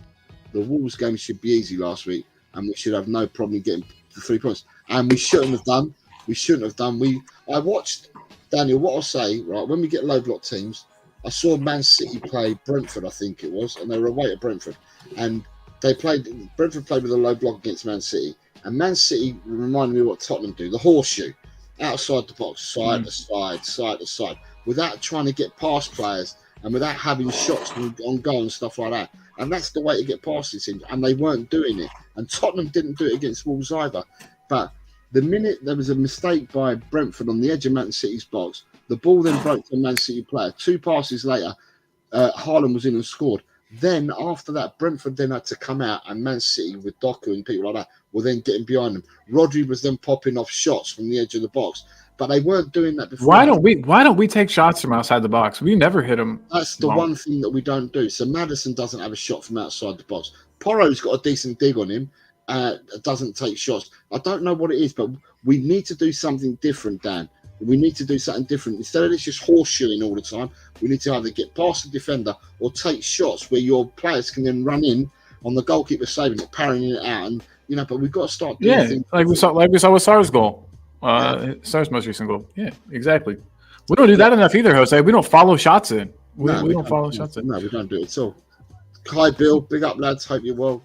the Wolves game should be easy last week and we should have no problem getting the 3 points. And we shouldn't have done. I watched, Daniel, what I'll say, right, when we get low block teams, I saw Man City play Brentford, I think it was, and they were away at Brentford. And Brentford played with a low block against Man City. And Man City reminded me of what Tottenham do, the horseshoe, outside the box, side to side, without trying to get past players and without having shots on goal and stuff like that. And that's the way to get past this thing. And they weren't doing it. And Tottenham didn't do it against Wolves either. But the minute there was a mistake by Brentford on the edge of Man City's box, the ball then broke to a Man City player. 2 passes later, Haaland was in and scored. Then, after that, Brentford then had to come out, and Man City, with Doku and people like that, were then getting behind them. Rodri was then popping off shots from the edge of the box. But they weren't doing that before. Why don't we take shots from outside the box? We never hit them. That's the one thing that we don't do. So Maddison doesn't have a shot from outside the box. Porro's got a decent dig on him. Doesn't take shots. I don't know what it is, but we need to do something different, Dan. We need to do something different. Instead of this just horseshoeing all the time, we need to either get past the defender or take shots where your players can then run in on the goalkeeper saving it, parrying it out, and but we've got to start doing things. like we saw with Sarr's goal, Sarr's most recent goal. Yeah, exactly. We don't do that enough either, Jose. We don't follow shots in. We don't follow shots in. No, we don't do it at all. Hi, Bill. Big up, lads. Hope you're well.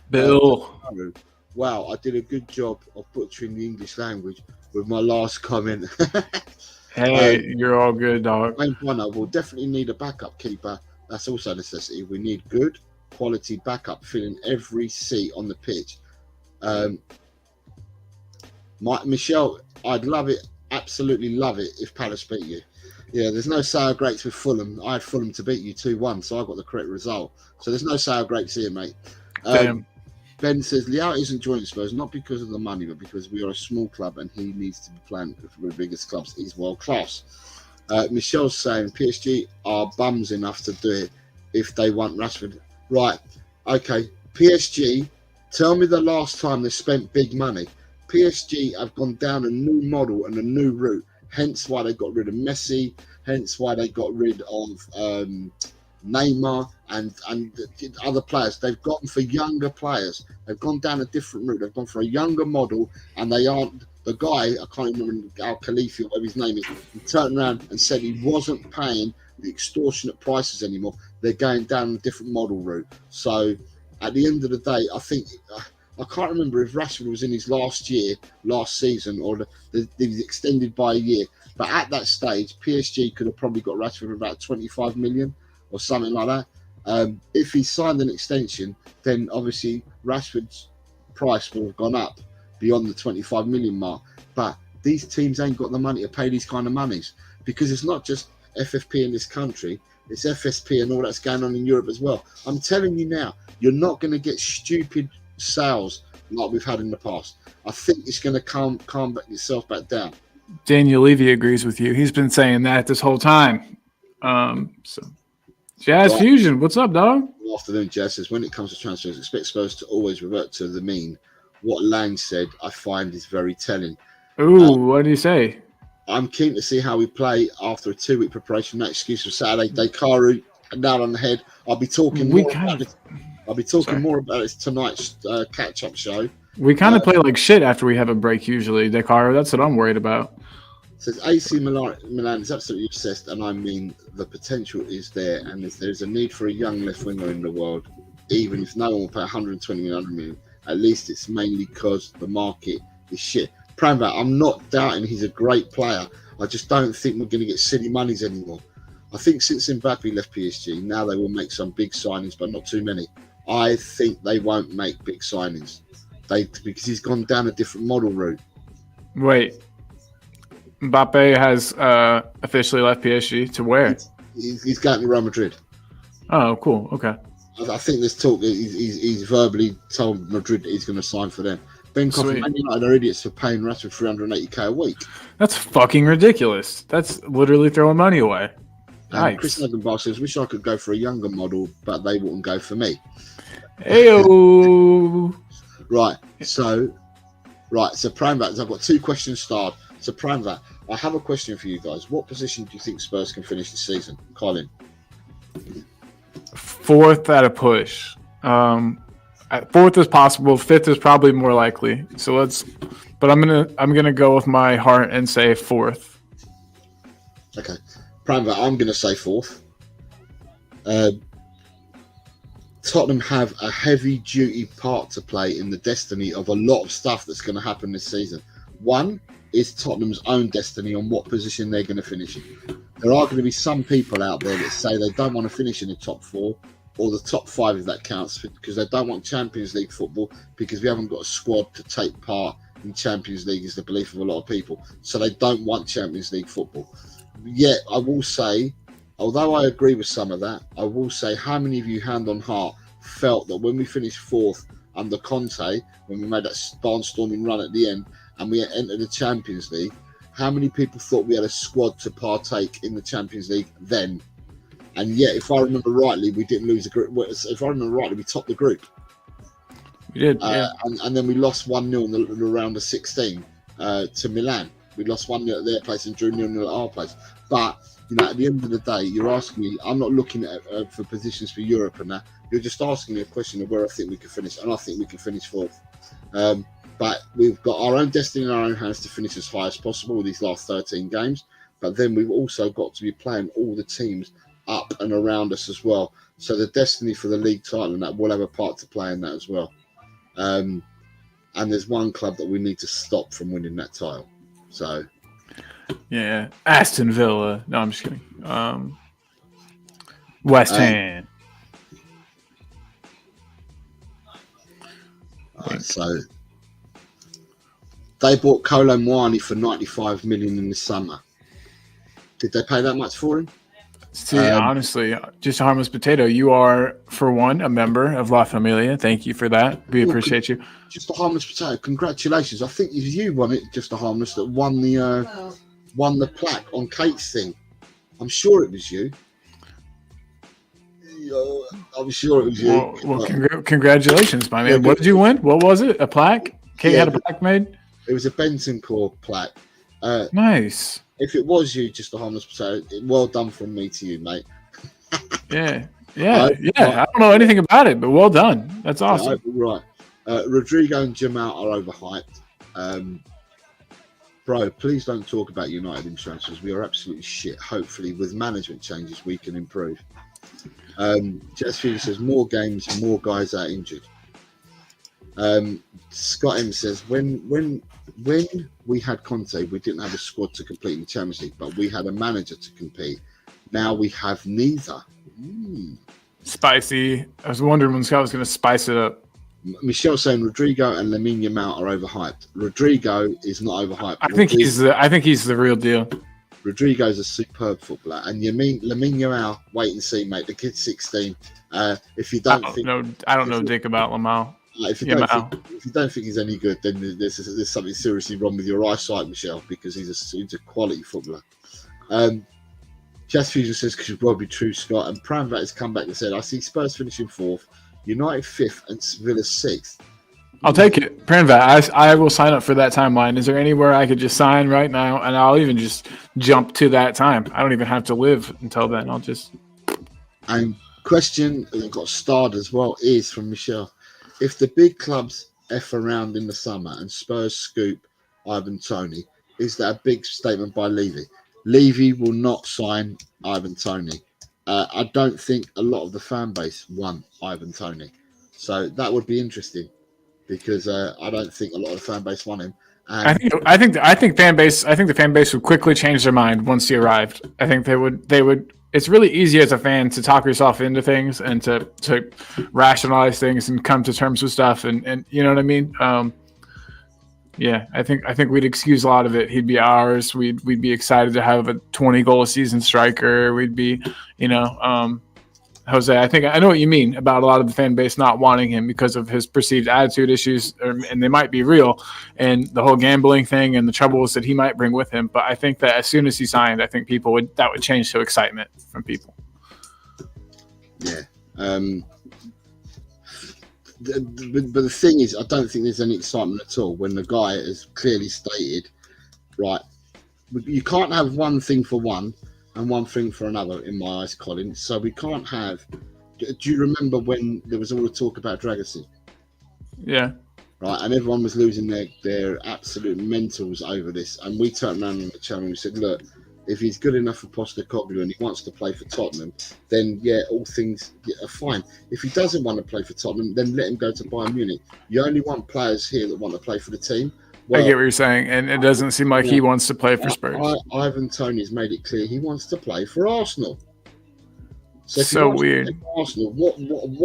Bill. Wow, I did a good job of butchering the English language with my last comment. Hey, you're all good, dog. We'll definitely need a backup keeper. That's also a necessity. We need good quality backup filling every seat on the pitch. Michelle, I'd love it, absolutely love it if Palace beat you. Yeah, there's no sour grapes with Fulham. I had Fulham to beat you 2-1, so I got the correct result. So there's no sour grapes here, mate. Ben says Leao isn't joining Spurs not because of the money, but because we are a small club and he needs to be playing for the biggest clubs. He's world class. Michelle's saying PSG are bums enough to do it if they want Rashford. Right, okay. PSG, tell me the last time they spent big money. PSG have gone down a new model and a new route. Hence why they got rid of Messi. Hence why they got rid of Neymar and other players. They've gone for younger players. They've gone down a different route. They've gone for a younger model, and they aren't. The guy, I can't remember Al Khalifi or whatever his name is, he turned around and said he wasn't paying the extortionate prices anymore. They're going down a different model route. So at the end of the day, I think I can't remember if Rashford was in his last season, or he was extended by a year. But at that stage, PSG could have probably got Rashford for about 25 million or something like that. If he signed an extension, then obviously Rashford's price will have gone up beyond the 25 million mark. But these teams ain't got the money to pay these kind of monies, because it's not just FFP in this country, it's FSP and all that's going on in Europe as well. I'm telling you now, you're not going to get stupid sales like we've had in the past. I think it's going to calm itself back down. Daniel Levy agrees with you. He's been saying that this whole time. So Jazz right. Fusion, what's up, dog? Good afternoon, Jazz says, when it comes to transfers, expect Spurs to always revert to the mean. What Lang said, I find is very telling. Ooh, what did he say? I'm keen to see how we play after a 2-week preparation. No excuse for Saturday. Dekaru, nail on the head. I'll be talking more about this tonight's catch-up show. We kind of play like shit after we have a break usually, Dekaru. That's what I'm worried about. Says AC Milan is absolutely obsessed, and I mean the potential is there, and if there's a need for a young left winger in the world, even if no one will pay 120 million, at least it's mainly because the market is shit. Pramvat, I'm not doubting he's a great player. I just don't think we're going to get silly monies anymore. I think since Mbappe left PSG, now they will make some big signings, but not too many. I think they won't make big signings. Because he's gone down a different model route. Wait, Mbappe has officially left PSG to where? He's going to Real Madrid. Oh, cool. Okay. I think there's talk. He's verbally told Madrid that he's going to sign for them. Ben Coffey, Man United are idiots for paying Rashford 380k a week. That's fucking ridiculous. That's literally throwing money away. Nice. Chris Nagenbach says, wish I could go for a younger model, but they wouldn't go for me. Heyo. Right, so Pramvat, I've got 2 questions starred. So Pramvat, I have a question for you guys. What position do you think Spurs can finish this season? Colin? 4th at a push. 4th is possible. 5th is probably more likely. But I'm gonna go with my heart and say 4th. Okay, Pramvat, I'm gonna say 4th. Tottenham have a heavy-duty part to play in the destiny of a lot of stuff that's going to happen this season. One is Tottenham's own destiny on what position they're going to finish in. There are going to be some people out there that say they don't want to finish in the top 4 or the top 5 if that counts, because they don't want Champions League football, because we haven't got a squad to take part in Champions League is the belief of a lot of people. So they don't want Champions League football. Yet, I will say, although I agree with some of that, I will say, how many of you, hand on heart, felt that when we finished 4th under Conte, when we made that barnstorming run at the end and we entered the Champions League, how many people thought we had a squad to partake in the Champions League then? And yet, if I remember rightly, we didn't lose a group. If I remember rightly, we topped the group. We did, yeah. And then we lost 1-0 in the round of 16 to Milan. We lost 1-0 at their place and drew 0-0 at our place. But at the end of the day, you're asking me, I'm not looking at for positions for Europe and that. You're just asking me a question of where I think we can finish, and I think we can finish 4th. But we've got our own destiny in our own hands to finish as high as possible with these last 13 games. But then we've also got to be playing all the teams up and around us as well. So the destiny for the league title and that will have a part to play in that as well. And there's one club that we need to stop from winning that title. So, yeah, Aston Villa. No, I'm just kidding. West Ham. Right, so they bought Kolo Muani for 95 million in the summer. Did they pay that much for him? See, honestly, just a harmless potato. You are, for one, a member of La Familia. Thank you for that. We appreciate you. Just a harmless potato. Congratulations. I think you won it, just a harmless, that won the plaque on Kate's thing. I'm sure it was you. I'm sure it was you. Well, congratulations, my man. Yeah, what did you win? What was it? A plaque? Kate had a plaque made? It was a Bentoncourt plaque. Nice. If it was you, just a harmless potato, well done from me to you, mate. Yeah. I don't know anything about it, but well done. That's awesome. Right. Rodrigo and Jamal are overhyped. Bro, please don't talk about United in transfers. We are absolutely shit. Hopefully, with management changes, we can improve. Jets Future says more games, more guys are injured. Scott M says when we had Conte, we didn't have a squad to compete in the Champions League, but we had a manager to compete. Now we have neither. Spicy. I was wondering when Scott was going to spice it up. Michelle saying Rodrigo and Lamine Yamal are overhyped. Rodrigo is not overhyped. I think he's the real deal. Rodrigo's a superb footballer, and Lamine Yamal, wait and see, mate. The kid's 16. If you don't I don't know dick about Yamal. If you don't think he's any good, then there's something seriously wrong with your eyesight, Michelle, because he's a quality footballer. Jazz Fusion says, because you'll probably be true, Scott. And Pramvat has come back and said, I see Spurs finishing 4th, United 5th, and Villa 6th. I'll take it. Pramvat, I will sign up for that timeline. Is there anywhere I could just sign right now? And I'll even just jump to that time. I don't even have to live until then. I'll just. And question that got starred as well is from Michelle. If the big clubs F around in the summer and Spurs scoop Ivan Toney, is that a big statement by Levy? Levy will not sign Ivan Toney. I don't think a lot of the fan base want Ivan Toney. So that would be interesting because I don't think a lot of the fan base want him. And I think the fan base would quickly change their mind once he arrived. I think they would. It's really easy as a fan to talk yourself into things and to rationalize things and come to terms with stuff and you know what I mean. Yeah, I think we'd excuse a lot of it. He'd be ours. We'd be excited to have a 20-goal a season striker. We'd be, Jose. I know what you mean about a lot of the fan base not wanting him because of his perceived attitude issues, and they might be real, and the whole gambling thing and the troubles that he might bring with him. But I think that as soon as he signed, I think that would change to excitement from people. Yeah. But the thing is, I don't think there's any excitement at all when the guy has clearly stated, right, you can't have one thing for one and one thing for another in my eyes, Colin. So we can't have. Do you remember when there was all the talk about Dragosin? Yeah. Right, and everyone was losing their absolute mentals over this, and we turned around on the channel and we said, look, if he's good enough for Postecoglou and he wants to play for Tottenham, then yeah, all things are fine. If he doesn't want to play for Tottenham, then let him go to Bayern Munich. You only want players here that want to play for the team. Well, I get what you're saying, and it doesn't seem like he wants to play for Spurs. Ivan Toney's made it clear he wants to play for Arsenal. So weird. Arsenal, what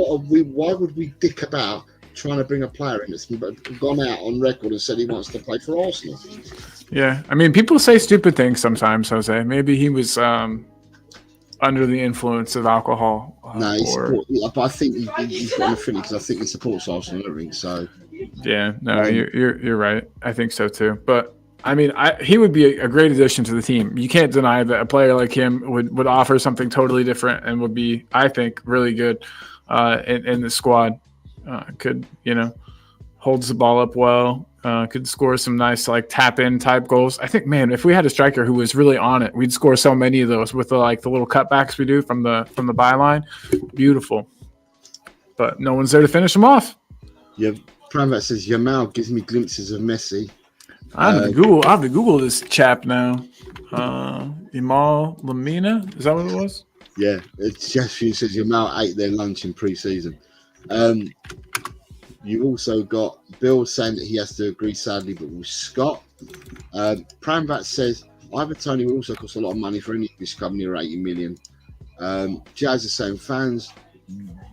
are we? Why would we dick about trying to bring a player in that's gone out on record and said he wants to play for Arsenal? Yeah, I mean, people say stupid things sometimes, Jose. Maybe he was under the influence of alcohol. But I think he's got an affinity because I think he supports Arsenal, I think so. Yeah, no, you're right. I think so too. But I mean, he would be a great addition to the team. You can't deny that a player like him would offer something totally different and would be, I think, really good in the squad. Could holds the ball up well. Could score some nice tap in type goals. I think, man, if we had a striker who was really on it, we'd score so many of those with the little cutbacks we do from the byline. Beautiful, but no one's there to finish them off. Yeah, Pramvat says Yamal gives me glimpses of Messi. I have to Google this chap now. Yamal Lamina, is that what it was? Yeah, it's just you says Yamal ate their lunch in pre-season. You also got Bill saying that he has to agree, sadly, but with Scott. Pramvat says Ivan Toney will also cost a lot of money for any English club, near 80 million. Jazz is saying fans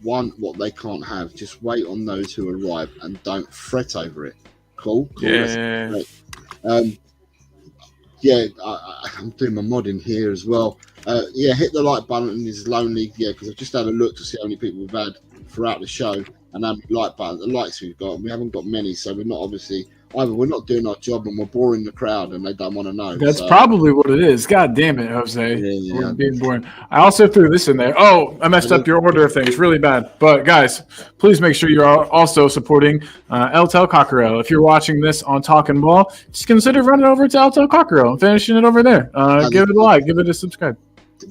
want what they can't have. Just wait on those who arrive and don't fret over it. Cool. Yeah. I'm doing my modding here as well. Hit the like button is lonely. Yeah, because I've just had a look to see how many people we've had throughout the show and how many likes we've got. We haven't got many, so we're not either we're not doing our job and we're boring the crowd and they don't want to know. That's probably what it is. God damn it, Jose. Yeah. Being boring. I also threw this in there. Oh, I messed up your order of things really bad. But guys, please make sure you're also supporting El Tel Cockerel. If you're watching this on Talking Ball, just consider running over to El Tel Cockerel and finishing it over there. Give it a like, give it a subscribe.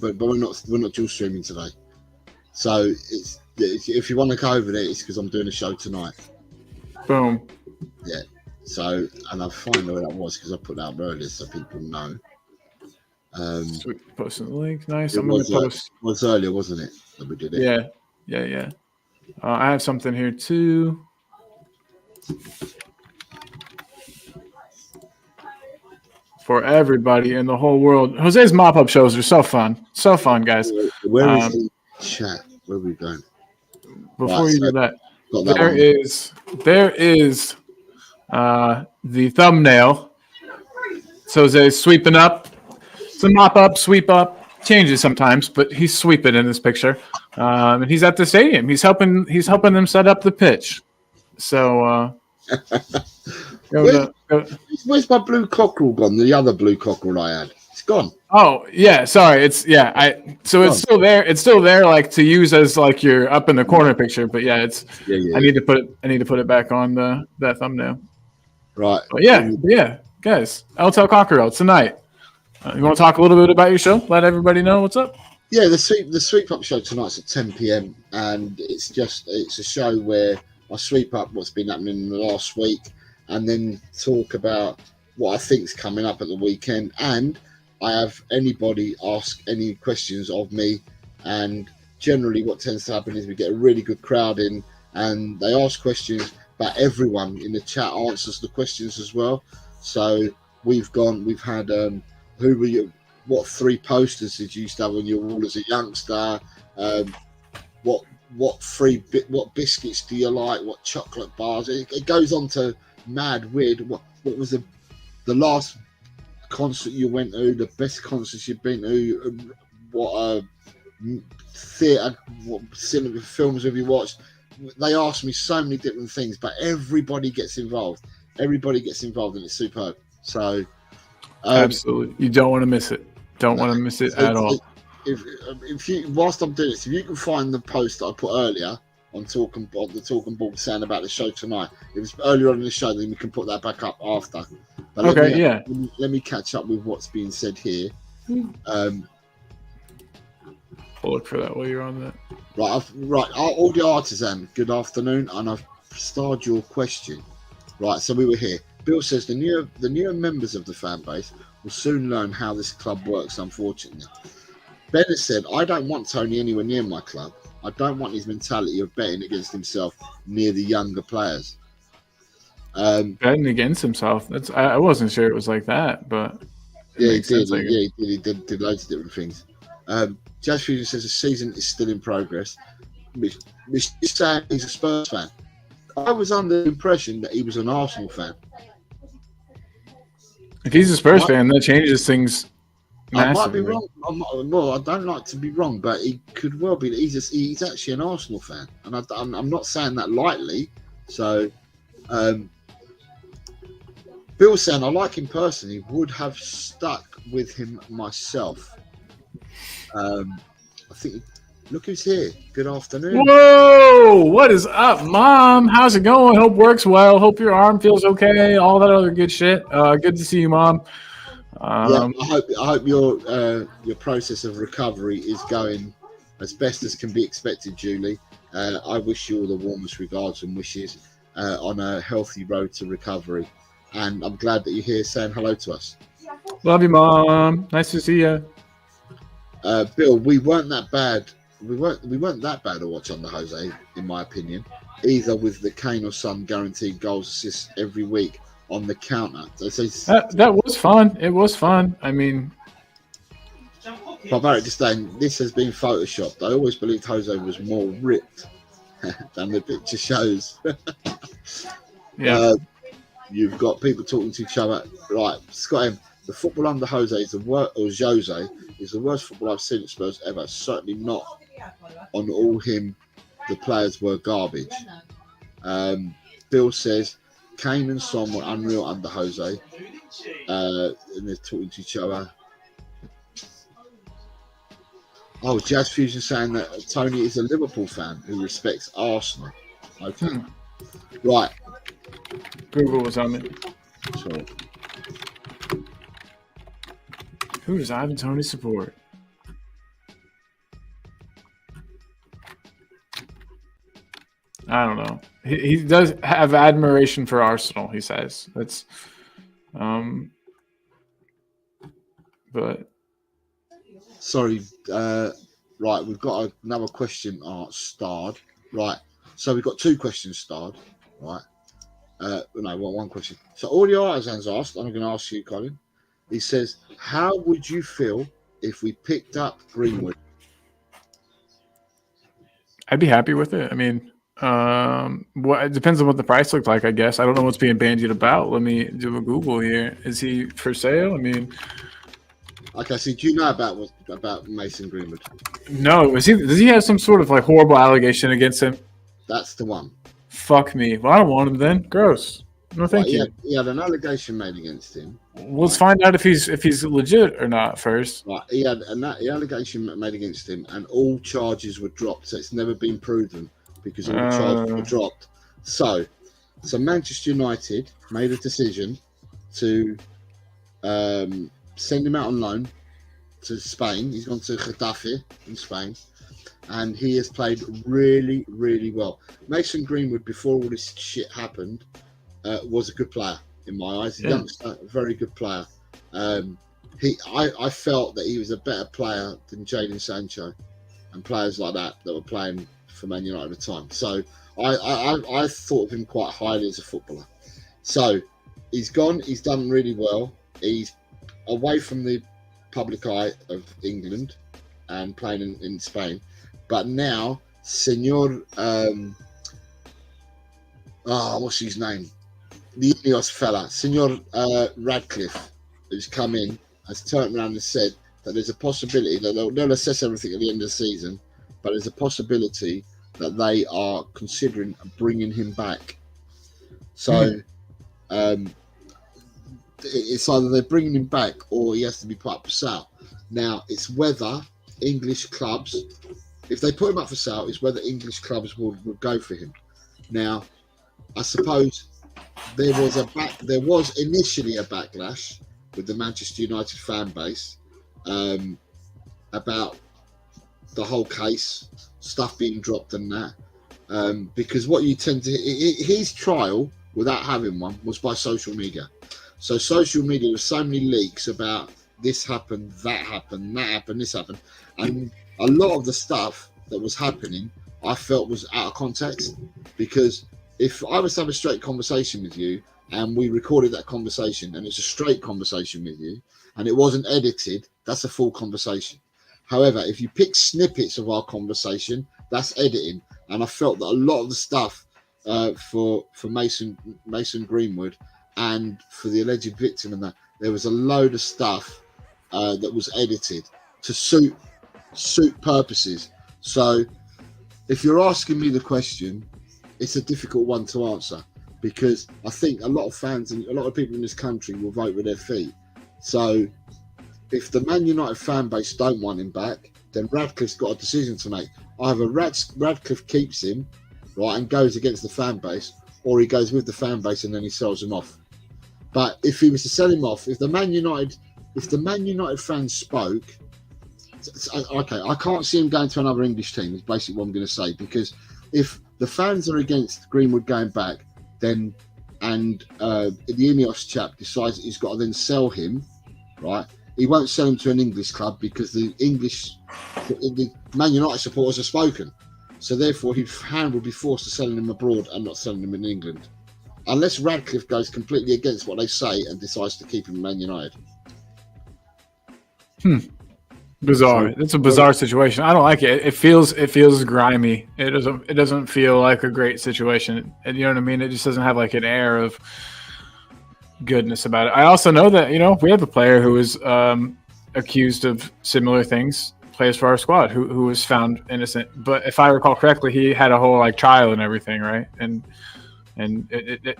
But we're not dual streaming today. So if you want to go over there, it's because I'm doing a show tonight. Boom. Yeah. So, and I'll find where that was because I put that up earlier so people know. Sweet. Posting the link. Nice. It I'm going to post. It was earlier, wasn't it? That we did it. Yeah. I have something here too. For everybody in the whole world. Jose's mop-up shows are so fun. So fun, guys. Where is the chat? Where are we going? Before you do that, there is the thumbnail. Jose's sweeping up. It's a mop-up, sweep up. Changes sometimes, but he's sweeping in this picture. And he's at the stadium. He's helping them set up the pitch. So where's my blue cockerel gone? The other blue cockerel I had. It's gone. Oh yeah, sorry. It's still there. It's still there, like to use as like your up in the corner picture. But yeah, I need to put it back on that thumbnail. Right. But yeah, guys. LTL Cockerel tonight. You want to talk a little bit about your show? Let everybody know what's up. Yeah, the sweep up show tonight's at 10 p.m. and it's a show where I sweep up what's been happening in the last week and then talk about what I think's coming up at the weekend. And I have anybody ask any questions of me. And generally what tends to happen is we get a really good crowd in and they ask questions, but everyone in the chat answers the questions as well. So we've had who were you? What 3 posters did you used to have on your wall as a youngster? What biscuits do you like? What chocolate bars? It goes on to mad weird. What was the last concert you went to? The best concerts you've been to? What theatre? What cinema films have you watched? They ask me so many different things, but everybody gets involved. Everybody gets involved, and it's superb. So. Absolutely, you don't want to miss it. Don't want to miss it at all. If you, whilst I'm doing this, if you can find the post that I put earlier on the talking board saying about the show tonight, it was earlier on in the show, then we can put that back up after. But let me catch up with what's being said here. I'll look for that while you're on that. Right. Audio Artisan, good afternoon, and I've starred your question. Right, so we were here. Bill says the newer members of the fan base will soon learn how this club works, unfortunately. Ben has said, I don't want Tony anywhere near my club. I don't want his mentality of betting against himself near the younger players. Betting against himself? I wasn't sure it was like that, but he did. He did loads of different things. Jazz Fusion says the season is still in progress, which is saying he's a Spurs fan. I was under the impression that he was an Arsenal fan. If he's a Spurs fan, that changes things massively. I might be wrong. I don't like to be wrong, but he could well be. He's actually an Arsenal fan, and I'm not saying that lightly. So, Bill's saying I like him personally. Would have stuck with him myself. I think. Look who's here. Good afternoon. Whoa! What is up, Mom? How's it going? Hope works well. Hope your arm feels okay. All that other good shit. Good to see you, Mom. I hope your process of recovery is going as best as can be expected, Julie. I wish you all the warmest regards and wishes on a healthy road to recovery. And I'm glad that you're here saying hello to us. Love you, Mom. Nice to see you. Bill, we weren't that bad. We weren't that bad to watch on the Jose, in my opinion. Either with the Kane or Son guaranteed goals, assists every week on the counter. That was fun. It was fun. I mean, Barbaric disdain. This has been photoshopped. I always believed Jose was more ripped than the picture shows. Yeah. You've got people talking to each other. Right, Scott M. The football under Jose is the worst football I've seen at Spurs ever. Certainly not on all him. The players were garbage. Bill says Kane and Son were unreal under Jose. And they're talking to each other. Oh, Jazz Fusion saying that Tony is a Liverpool fan who respects Arsenal. Okay. Right. Google was on it. Sorry. Who does Ivan Tony support? I don't know. He does have admiration for Arsenal. He says that's, but sorry. Right, we've got another question starred. Right, so we've got 2 questions starred. Right, no, one question. So Audio Artisans asked, I'm going to ask you, Colin. He says, how would you feel if we picked up Greenwood? I'd be happy with it. I mean, it depends on what the price looked like, I guess. I don't know what's being bandied about. Let me do a Google here. Is he for sale? I mean, okay. So do you know about Mason Greenwood? No. Does he have some sort of like horrible allegation against him? That's the one. Fuck me. Well, I don't want him then. Gross. No, thank you. He had an allegation made against him. Let's find out if he's legit or not first. Right, he had the allegation made against him, and all charges were dropped. So it's never been proven because all the charges were dropped. So Manchester United made a decision to send him out on loan to Spain. He's gone to Getafe in Spain, and he has played really, really well. Mason Greenwood, before all this shit happened, was a good player in my eyes. A youngster, a very good player. I felt that he was a better player than Jadon Sancho and players like that were playing for Man United at the time. So I thought of him quite highly as a footballer. So he's gone. He's done really well. He's away from the public eye of England and playing in Spain. But now, Senor, what's his name? The Ineos fella, Senor Radcliffe, who's come in, has turned around and said that there's a possibility that they'll assess everything at the end of the season, but there's a possibility that they are considering bringing him back. So it's either they're bringing him back or he has to be put up for sale. Now, it's whether English clubs, if they put him up for sale, it's whether English clubs will go for him. Now, I suppose there was initially a backlash with the Manchester United fan base about the whole case, stuff being dropped and that, because what you tend to, his trial without having one was by social media. So social media was so many leaks about this happened, that happened, that happened, this happened, and a lot of the stuff that was happening I felt was out of context, because if I was to have a straight conversation with you and we recorded that conversation and it's a straight conversation with you and it wasn't edited, that's a full conversation. However, if you pick snippets of our conversation, that's editing. And I felt that a lot of the stuff for Mason Greenwood and for the alleged victim and that, there was a load of stuff that was edited to suit purposes. So if you're asking me the question, it's a difficult one to answer, because I think a lot of fans and a lot of people in this country will vote with their feet. So if the Man United fan base don't want him back, then Radcliffe's got a decision to make. Either Radcliffe keeps him, right, and goes against the fan base, or he goes with the fan base and then he sells him off. But if he was to sell him off, if the Man United fans spoke, okay, I can't see him going to another English team, is basically what I'm going to say, because if the fans are against Greenwood going back, then and the Ineos chap decides that he's got to then sell him, right? He won't sell him to an English club because the Man United supporters have spoken. So therefore, his hand will be forced to selling him abroad and not selling him in England, unless Radcliffe goes completely against what they say and decides to keep him in Man United. Bizarre. It's a bizarre situation. I don't like it. It feels grimy. It doesn't feel like a great situation. And you know what I mean? It just doesn't have like an air of goodness about it. I also know that, we have a player who is accused of similar things, plays for our squad, who was found innocent. But if I recall correctly, he had a whole trial and everything, right? And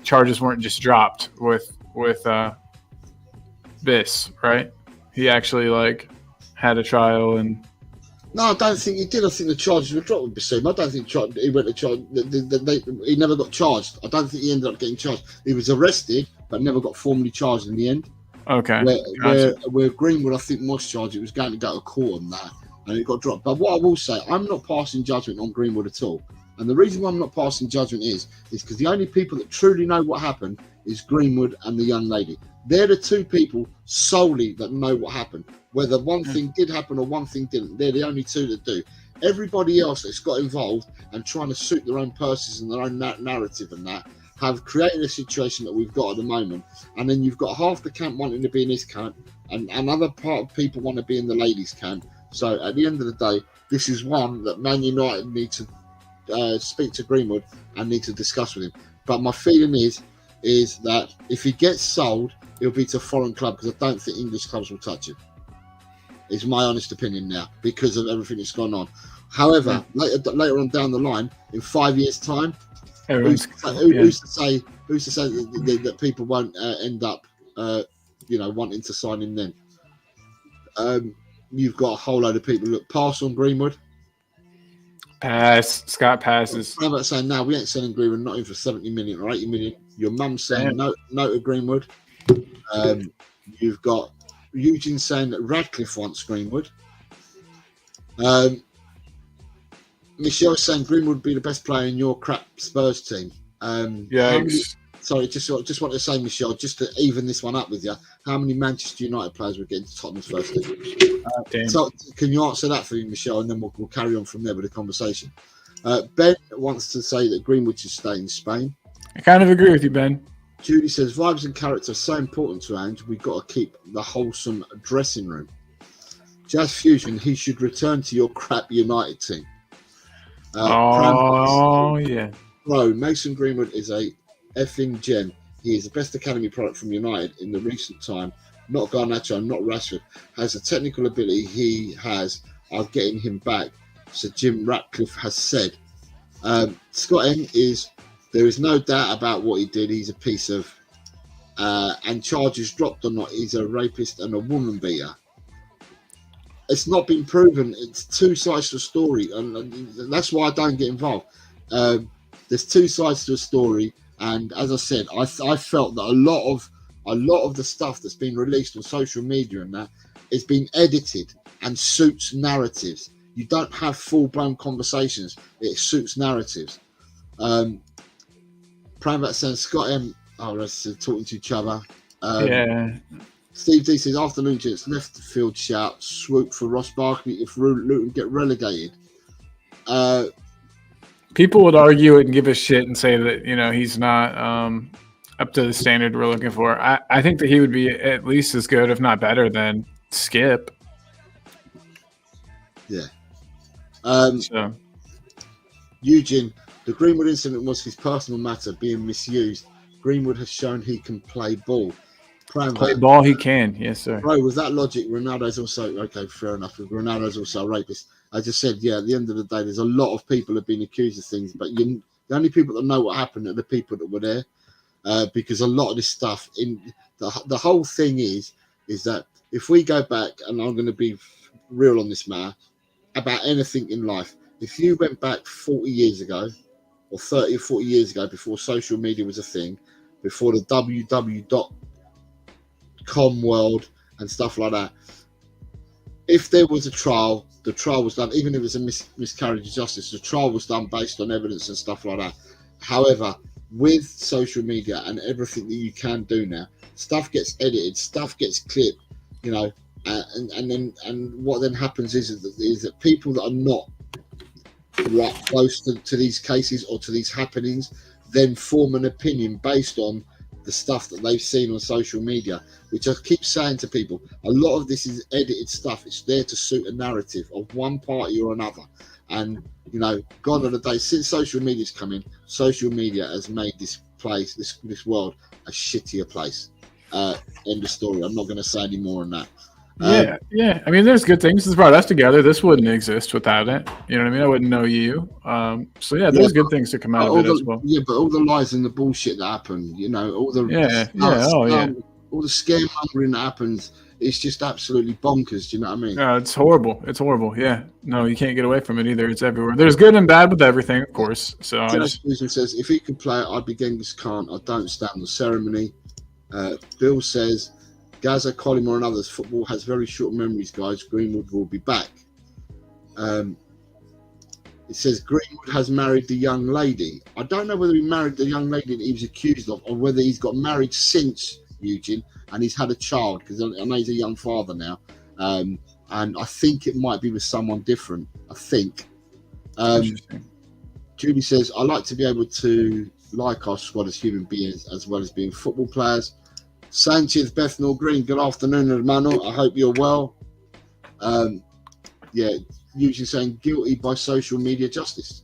charges weren't just dropped with this, right? He actually had a trial and. No, I don't think he did. I think the charges were dropped with Bassoum. I don't think he went to charge. He never got charged. I don't think he ended up getting charged. He was arrested, but never got formally charged in the end. Okay. Where Greenwood, I think, was charged. It was going to go to court on that, and it got dropped. But what I will say, I'm not passing judgment on Greenwood at all. And the reason why I'm not passing judgment is because the only people that truly know what happened is Greenwood and the young lady. They're the two people solely that know what happened. Whether one thing did happen or one thing didn't, they're the only two that do. Everybody else that's got involved and trying to suit their own purses and their own narrative and that have created a situation that we've got at the moment. And then you've got half the camp wanting to be in this camp and another part of people want to be in the ladies' camp. So at the end of the day, this is one that Man United need to speak to Greenwood and need to discuss with him. But my feeling is that if he gets sold, it'll be to a foreign club because I don't think English clubs will touch him. It's my honest opinion now because of everything that's gone on. However, later on down the line, in 5 years' time, who's to say that people won't end up, wanting to sign him then? You've got a whole load of people. Look, pass on Greenwood. Pass. Scott passes. I'm about saying, no, we ain't selling Greenwood, not even for 70 million or 80 million. Your mum's saying no to Greenwood. You've got Eugene saying that Radcliffe wants Greenwood. Michelle's saying Greenwood would be the best player in your crap Spurs team. Just want to say, Michelle, just to even this one up with you, how many Manchester United players would get into Tottenham's first team? So can you answer that for me, Michelle, and then we'll carry on from there with the conversation. Ben wants to say that Greenwood should stay in Spain. I kind of agree with you, Ben. Judy says vibes and character are so important to Ange. We've got to keep the wholesome dressing room. Jazz Fusion, he should return to your crap United team. Yeah. Bro, Mason Greenwood is a effing gem. He is the best academy product from United in the recent time. Not Garnacho, not Rashford. Has the technical ability he has of getting him back. So Jim Ratcliffe has said. Scott M there is no doubt about what he did. He's a piece of, and charges dropped or not, he's a rapist and a woman beater. It's not been proven. It's two sides to a story, and that's why I don't get involved. There's two sides to a story, and as I said, I felt that a lot of the stuff that's been released on social media and that is being edited and suits narratives. You don't have full-blown conversations. It suits narratives. Prambat says Scott M. That's talking to each other. Steve D says afternoon gents, left field shout, swoop for Ross Barkley if Luton get relegated. People would argue it and give a shit and say that he's not up to the standard we're looking for. I think that he would be at least as good, if not better, than Skip. Yeah. Eugene, the Greenwood incident was his personal matter being misused. Greenwood has shown he can play ball. Play ball, he can. Yes, sir. Bro, with that logic, Ronaldo's also okay. Fair enough. Ronaldo's also a rapist. I just said, at the end of the day, there's a lot of people have been accused of things, but the only people that know what happened are the people that were there, because a lot of this stuff in the whole thing is that if we go back, and I'm going to be real on this matter about anything in life, if you went back 40 years ago, or 30 or 40 years ago, before social media was a thing, before the www.com world and stuff like that, if there was a trial, the trial was done, even if it was a miscarriage of justice, the trial was done based on evidence and stuff like that. However, with social media and everything that you can do now, stuff gets edited, stuff gets clipped, and what then happens is that people that are not right close to these cases or to these happenings then form an opinion based on the stuff that they've seen on social media, which I keep saying to people, a lot of this is edited stuff. It's there to suit a narrative of one party or another. And, gone are the days since social media's come in, social media has made this place, this world, a shittier place. End of story. I'm not going to say any more on that. Yeah. I mean, there's good things. This brought us together. This wouldn't exist without it. You know what I mean? I wouldn't know you. There's good things to come out of it as well. Yeah, but all the lies and the bullshit that happen, all the all the scaremongering that happens, it's just absolutely bonkers. Do you know what I mean? No, it's horrible. It's horrible. Yeah. No, you can't get away from it either. It's everywhere. There's good and bad with everything, of course. So Susan says, if he could play it, I'd be Genghis Khan. I don't stand the ceremony. Bill says, Gaza, Collymore and others, football has very short memories, guys. Greenwood will be back. It says Greenwood has married the young lady. I don't know whether he married the young lady that he was accused of, or whether he's got married since, Eugene, and he's had a child, because I know he's a young father now. And I think it might be with someone different. I think. Julie says, I like to be able to like our squad as human beings as well as being football players. Sanchez, Bethnal Green, good afternoon, hermano. I hope you're well. Usually saying guilty by social media justice.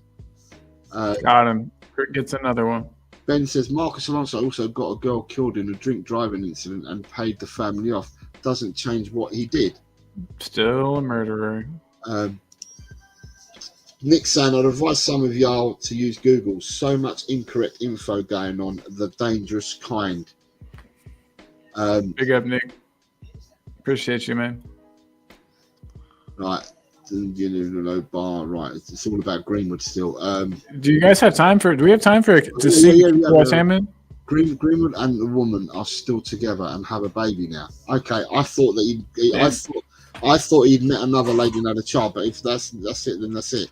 Got him. Gets another one. Ben says, Marcus Alonso also got a girl killed in a drink driving incident and paid the family off. Doesn't change what he did. Still a murderer. Nick saying, I'd advise some of y'all to use Google. So much incorrect info going on, the dangerous kind. Big up, Nick. Appreciate you, man. Right. Right. It's all about Greenwood still. Do you guys have time for? Do we have time to see West Ham in? Greenwood and the woman are still together and have a baby now. Okay, I thought that I thought he'd met another lady and had a child, but if that's it, then that's it.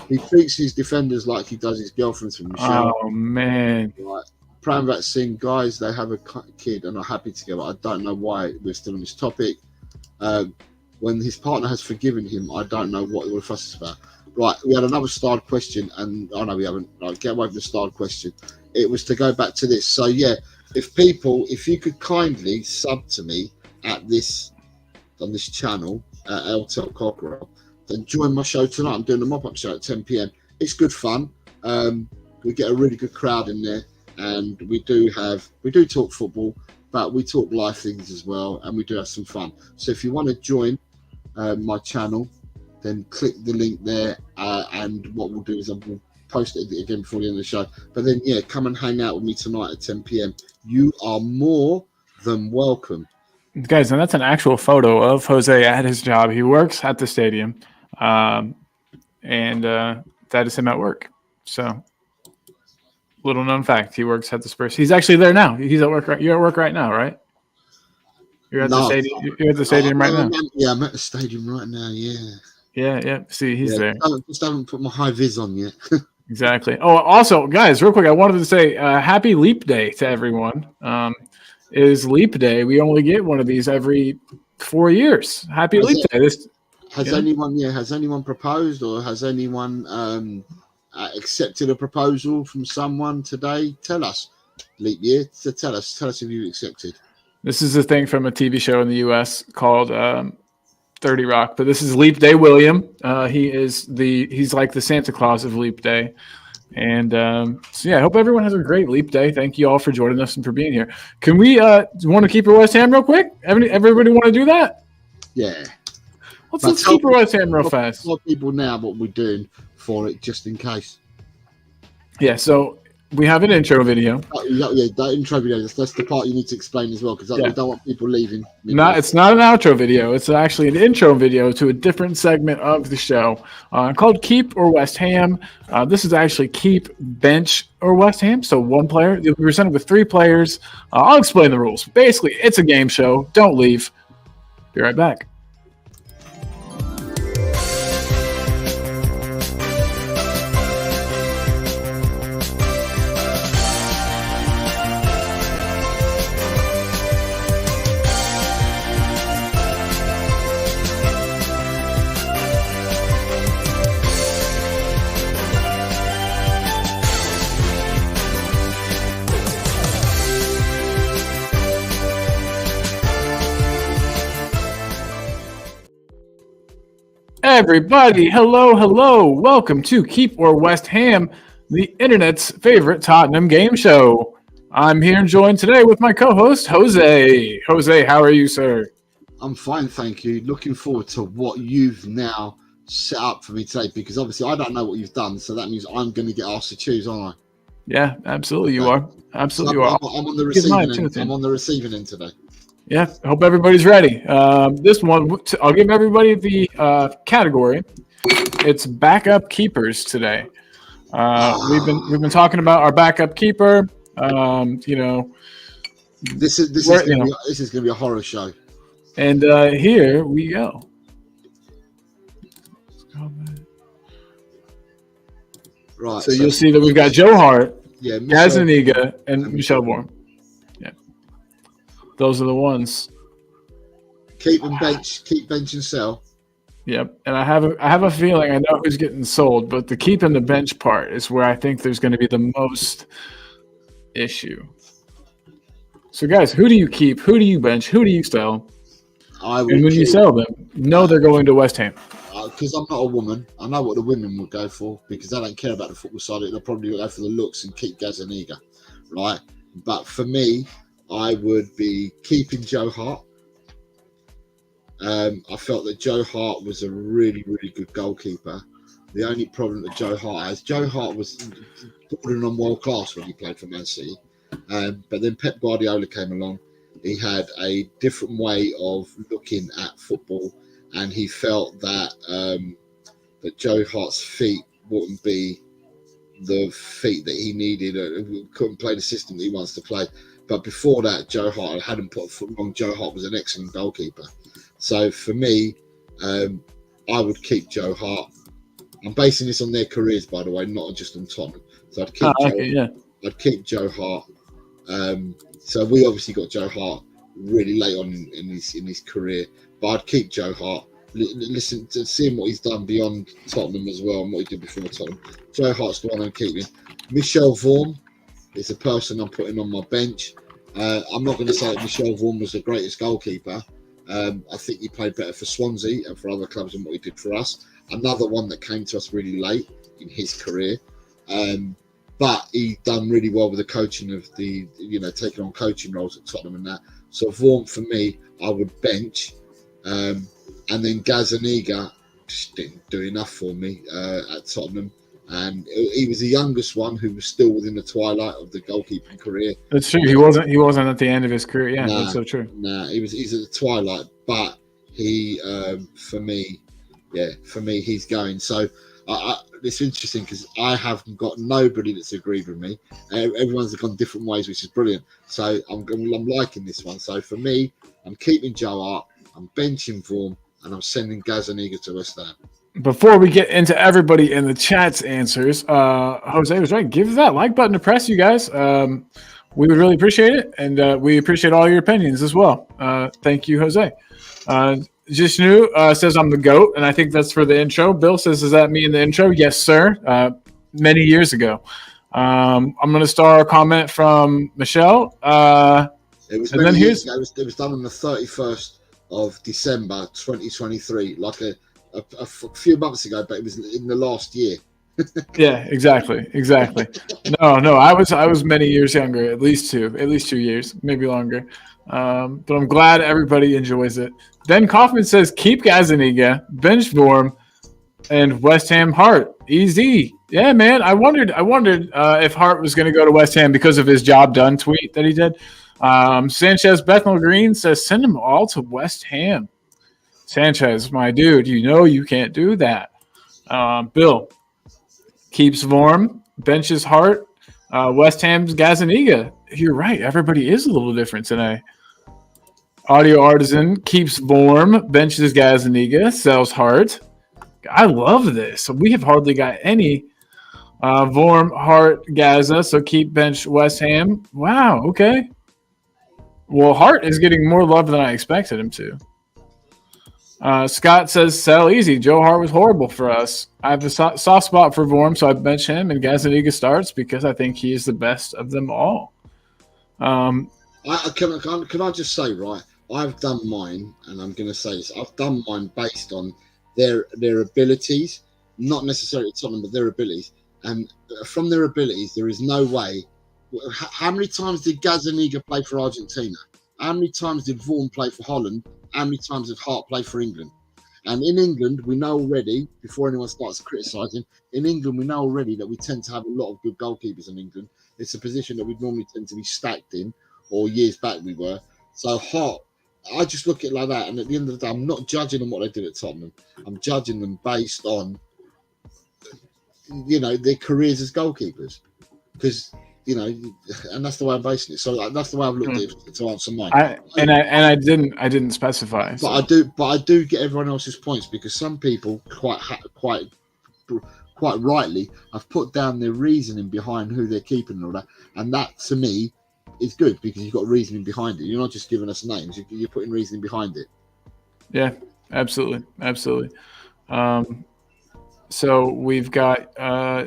He treats his defenders like he does his girlfriends from Michelle. Oh man! Right. Pramvat Singh, guys, they have a kid and are happy together. I don't know why we're still on this topic. When his partner has forgiven him, I don't know what the fuss is about. Right, we had another starred question, and no, we haven't. Right, get away from the starred question. It was to go back to this. So yeah, if you could kindly sub to me at this on this channel at LTEL Cockerel, then join my show tonight. I'm doing the mop-up show at 10 p.m. It's good fun. We get a really good crowd in there, and we do talk football, but we talk live things as well, and we do have some fun. So if you want to join my channel, then click the link there, and what we'll do is we'll post it again before the end of the show. But then, yeah, come and hang out with me tonight at 10 p.m. You are more than welcome. Guys, and that's an actual photo of Jose at his job. He works at the stadium, and that is him at work. So, little known fact, he works at the Spurs. He's actually there now. He's at work. You're at work right now, right? You're at the stadium. You're at the stadium right now. Yeah, I'm at the stadium right now. Yeah. Yeah. See, he's there. Just haven't put my high vis on yet. Exactly. Oh, also, guys, real quick, I wanted to say happy Leap Day to everyone. It is Leap Day. We only get one of these every 4 years. Happy Leap Day. Has anyone proposed, or has anyone accepted a proposal from someone today? Tell us. Leap year. So tell us if you've accepted. This is a thing from a TV show in the U.S. called 30 Rock, but this is Leap Day William. He's like the Santa Claus of Leap Day. And so yeah, I hope everyone has a great Leap Day. Thank you all for joining us and for being here. Can we want to keep it West Ham real quick? Everybody want to do that? Yeah. Let's keep it West Ham real fast. Tell people now what we're doing for it, just in case. Yeah, so we have an intro video. Yeah, that intro video, that's the part you need to explain as well, because we don't want people leaving. It's not an outro video. It's actually an intro video to a different segment of the show called Keep or West Ham. This is actually Keep, Bench, or West Ham. So one player. You'll be presented with 3 players. I'll explain the rules. Basically, it's a game show. Don't leave. Be right back. Everybody, hello. Welcome to Keep or West Ham, the internet's favorite Tottenham game show. I'm here joined today with my co-host, Jose. Jose, how are you, sir? I'm fine, thank you. Looking forward to what you've now set up for me today, because obviously I don't know what you've done, so that means I'm going to get asked to choose, aren't I? Yeah, absolutely you are. Absolutely you are. I'm on the receiving end. I'm on the receiving end today. Yeah, I hope everybody's ready. This one, I'll give everybody the category. It's backup keepers today. We've been talking about our backup keeper. This is going to be a horror show. And here we go. Right. So you'll see that we've got Joe Hart, Gazzaniga, and Michel Vorm. Yeah. Those are the ones. Keep bench and sell. Yep. And I have a feeling I know who's getting sold, but the keep and the bench part is where I think there's going to be the most issue. So guys, who do you keep? Who do you bench? Who do you sell? And when you sell them, they're going to West Ham. Because I'm not a woman, I know what the women would go for because they don't care about the football side. They'll probably go for the looks and keep Gazzaniga, right? But for me, I would be keeping Joe Hart. I felt that Joe Hart was a really, really good goalkeeper. The only problem that Joe Hart has, Joe Hart was bordering on world class when he played for Man City. But then Pep Guardiola came along. He had a different way of looking at football, and he felt that that Joe Hart's feet wouldn't be the feet that he needed. Couldn't play the system that he wants to play. But before that, Joe Hart hadn't put a foot wrong. Joe Hart was an excellent goalkeeper. So for me, I would keep Joe Hart. I'm basing this on their careers, by the way, not just on Tottenham. So I'd keep Joe Hart. So we obviously got Joe Hart really late on in his career, but I'd keep Joe Hart. Listen to seeing what he's done beyond Tottenham as well and what he did before Tottenham. Joe Hart's the one I'm keeping. Michel Vorm is the person I'm putting on my bench. I'm not going to say that Michel Vorm was the greatest goalkeeper. I think he played better for Swansea and for other clubs than what he did for us. Another one that came to us really late in his career. But he done really well with the coaching of taking on coaching roles at Tottenham and that. So Vorm, for me, I would bench. And then Gazzaniga just didn't do enough for me at Tottenham. And he was the youngest one who was still within the twilight of the goalkeeping career. That's true. He wasn't at the end of his career. Yeah, that's so true. He's at the twilight. But he, for me, he's going. So it's interesting because I have got nobody that's agreed with me. Everyone's gone different ways, which is brilliant. So I'm liking this one. So for me, I'm keeping Joe Hart, I'm benching Vorm, and I'm sending Gazzaniga to West Ham. Before we get into everybody in the chat's answers, Jose was right. Give that like button to press, you guys. We would really appreciate it, and we appreciate all your opinions as well. Thank you, Jose. Jishnu says I'm the GOAT, and I think that's for the intro. Bill says, is that me in the intro? Yes, sir. Many years ago. I'm going to start a comment from Michelle. It was done on the 31st of December 2023, like a few months ago, but it was in the last year. Yeah, exactly. No, I was many years younger, at least 2 years, maybe longer. But I'm glad everybody enjoys it. Ben Kaufman says keep Gazzaniga, bench Vorm, and West Ham Hart. Easy. Yeah, man. I wondered if Hart was going to go to West Ham because of his job done tweet that he did. Sanchez Bethnal Green says send them all to West Ham. Sanchez, my dude, you can't do that. Bill keeps Vorm, benches Hart, West Ham's Gazzaniga. You're right. Everybody is a little different today. Audio Artisan keeps Vorm, benches Gazzaniga, sells Hart. I love this. We have hardly got any Vorm, Hart, Gaza, so keep bench West Ham. Wow, okay. Well, Hart is getting more love than I expected him to. Scott says, sell easy. Joe Hart was horrible for us. I have a soft spot for Vorm, so I bench him, and Gazzaniga starts because I think he is the best of them all. Can I just say, right, I've done mine, and I'm going to say this. I've done mine based on their abilities, not necessarily Tottenham, but their abilities. And from their abilities, there is no way. How many times did Gazzaniga play for Argentina? How many times did Vorm play for Holland? How many times did Hart play for England? And in England, we know already, before anyone starts criticising, in England, we know already that we tend to have a lot of good goalkeepers in England. It's a position that we normally tend to be stacked in, or years back we were. So Hart, I just look at it like that. And at the end of the day, I'm not judging them what they did at Tottenham. I'm judging them based on, their careers as goalkeepers. Because, and that's the way I'm basing it. So that's the way I've looked at it to answer mine. I didn't specify. But I do get everyone else's points because some people quite quite rightly have put down their reasoning behind who they're keeping and all that. And that, to me, is good because you've got reasoning behind it. You're not just giving us names, you're putting reasoning behind it. Yeah, absolutely. So we've got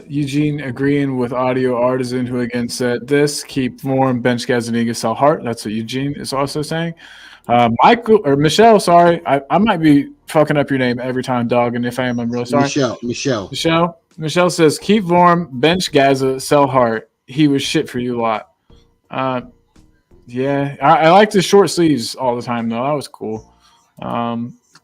Eugene agreeing with Audio Artisan, who again said this: keep warm, bench Gazaniga, sell Hart. That's what Eugene is also saying. Michael or Michelle, sorry, I might be fucking up your name every time, dog. And if I am, I'm really sorry. Michelle says keep warm, bench Gaza, sell Hart. He was shit for you lot. Yeah, I like the short sleeves all the time though. That was cool.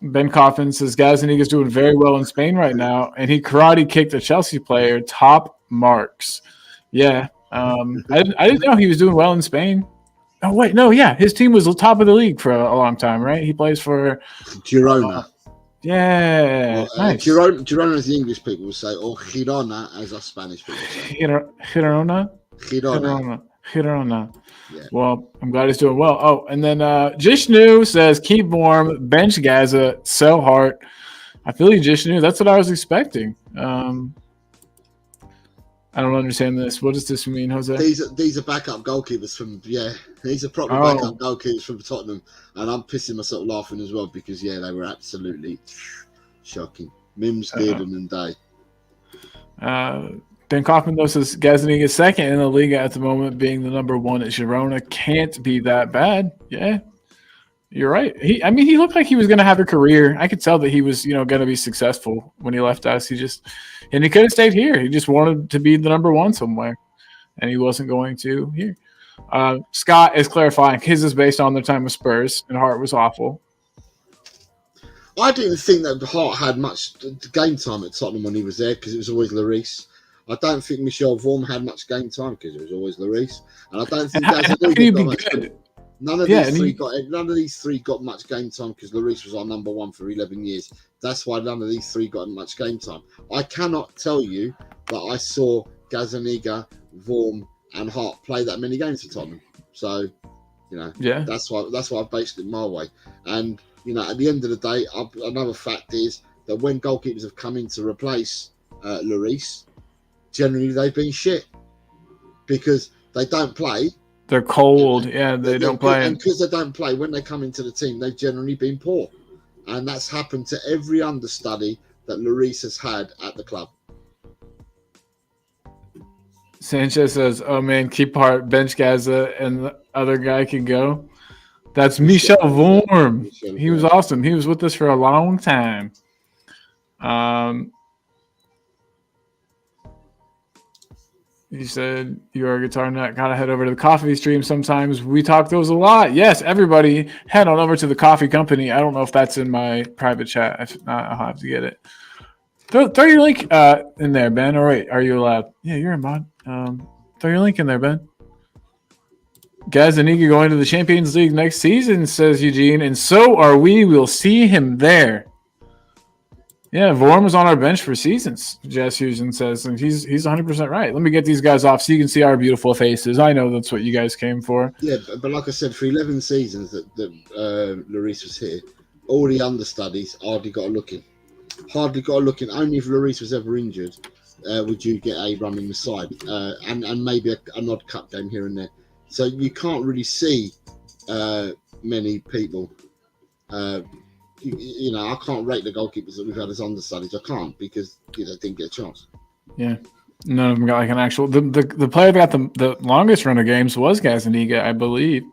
Ben Coffin says Gazaniga's doing very well in Spain right now, and he karate kicked a Chelsea player, top marks. Yeah, I didn't know he was doing well in Spain. Oh wait, no, yeah, his team was top of the league for a long time, right? He plays for Girona. Yeah, nice. Girona, as the English people will say, or Girona, as us Spanish people say. Girona. Yeah. Well, I'm glad he's doing well. Oh, and then Jishnu says, keep warm, bench Gaza, sell Hart. I feel you, Jishnu. That's what I was expecting. I don't understand this. What does this mean, Jose? These are backup goalkeepers from, these are proper backup goalkeepers from Tottenham. And I'm pissing myself laughing as well because, they were absolutely shocking. Mims, Dearden, and Day. Ben Kaufman, though, says Gazaniga is second in the league at the moment, being the number one at Girona. Can't be that bad. Yeah, you're right. He looked like he was going to have a career. I could tell that he was, going to be successful when he left us. He could have stayed here. He just wanted to be the number one somewhere, and he wasn't going to here. Scott is clarifying his is based on their time with Spurs, and Hart was awful. I didn't think that Hart had much game time at Tottenham when he was there because it was always Lloris. I don't think Michel Vorm had much game time because it was always Lloris, and I don't think none of these three got much game time because Lloris was our number one for 11 years. That's why none of these three got much game time. I cannot tell you that I saw Gazaniga, Vorm, and Hart play that many games for Tottenham. So, that's why I based it my way. And at the end of the day, another fact is that when goalkeepers have come in to replace Lloris, generally they've been shit because they don't play. They're cold. They don't play. And because they don't play, when they come into the team, they've generally been poor. And that's happened to every understudy that Lloris has had at the club. Sanchez says, oh man, keep Hart, bench Gaza, and the other guy can go. That's Michel Vorm. He was awesome. He was with us for a long time. He said, you're a guitar nut. Gotta head over to the coffee stream sometimes. We talk those a lot. Yes, everybody head on over to the coffee company. I don't know if that's in my private chat. If not, I'll have to get it. Throw your link in there, Ben. Or wait, are you allowed? Yeah, you're a mod. Throw your link in there, Ben. Gazaniga going to the Champions League next season, says Eugene, and so are we. We'll see him there. Yeah, Vorm was on our bench for seasons, Jess Fusion says, and he's 100% right. Let me get these guys off so you can see our beautiful faces. I know that's what you guys came for. Yeah, but like I said, for 11 seasons that Lloris was here, all the understudies hardly got a look in. Only if Lloris was ever injured would you get a run in the side and maybe an odd cup game here and there. So you can't really see many people. I can't rate the goalkeepers that we've had as understudies. I can't because they didn't get a chance. Yeah, none of them got like an actual. The player that got the longest run of games was Gazaniga, I believe.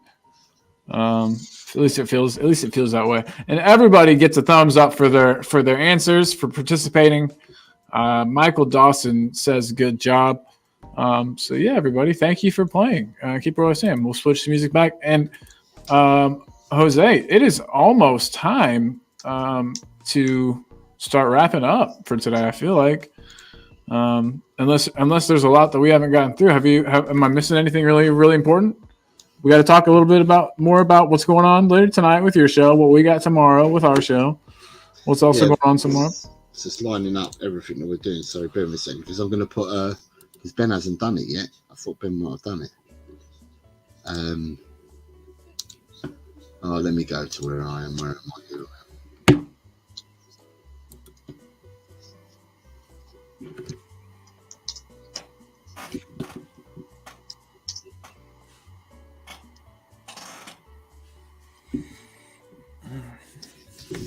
At least it feels that way. And everybody gets a thumbs up for their answers, for participating. Michael Dawson says good job. So yeah, everybody, thank you for playing. Keep rolling, Sam. We'll switch the music back. And Jose, it is almost time to start wrapping up for today. I feel like, unless there's a lot that we haven't gotten through. Am I missing anything really, really important? We got to talk a little bit more about what's going on later tonight with your show, what we got tomorrow with our show, what's also going on tomorrow. It's just lining up everything that we're doing. Sorry, bear with me a second, because I'm going to put because Ben hasn't done it yet. I thought Ben might have done it. Let me go to where I am. Where am I here?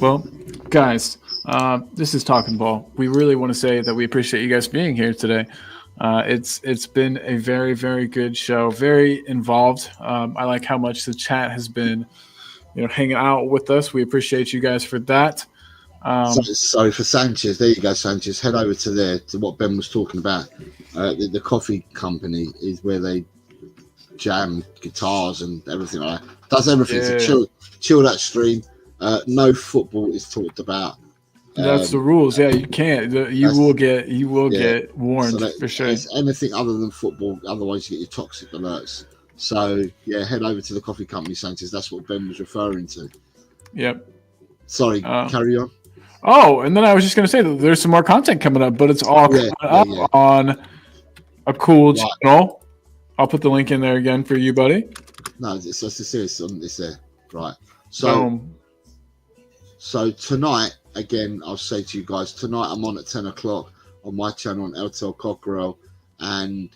Well, guys, this is Talking Ball. We really want to say that we appreciate you guys being here today. It's been a very, very good show, very involved. I like how much the chat has been, hanging out with us. We appreciate you guys for that. So for Sanchez, there you go, Sanchez. Head over to there to what Ben was talking about. The coffee company is where they jam guitars and everything like that. Does everything. Yeah. It's a chill that stream. No football is talked about. That's the rules. Yeah, you can't. You will get warned so for sure. It's anything other than football. Otherwise, you get your toxic alerts. So yeah, head over to the coffee company, Sanchez. That's what Ben was referring to. Yep. Sorry, carry on. Oh, and then I was just going to say that there's some more content coming up, but it's all coming up on a cool channel. I'll put the link in there again for you, buddy. No, it's there. Right. So tonight, again, I'll say to you guys, tonight I'm on at 10 o'clock on my channel on LTL Cockerel, and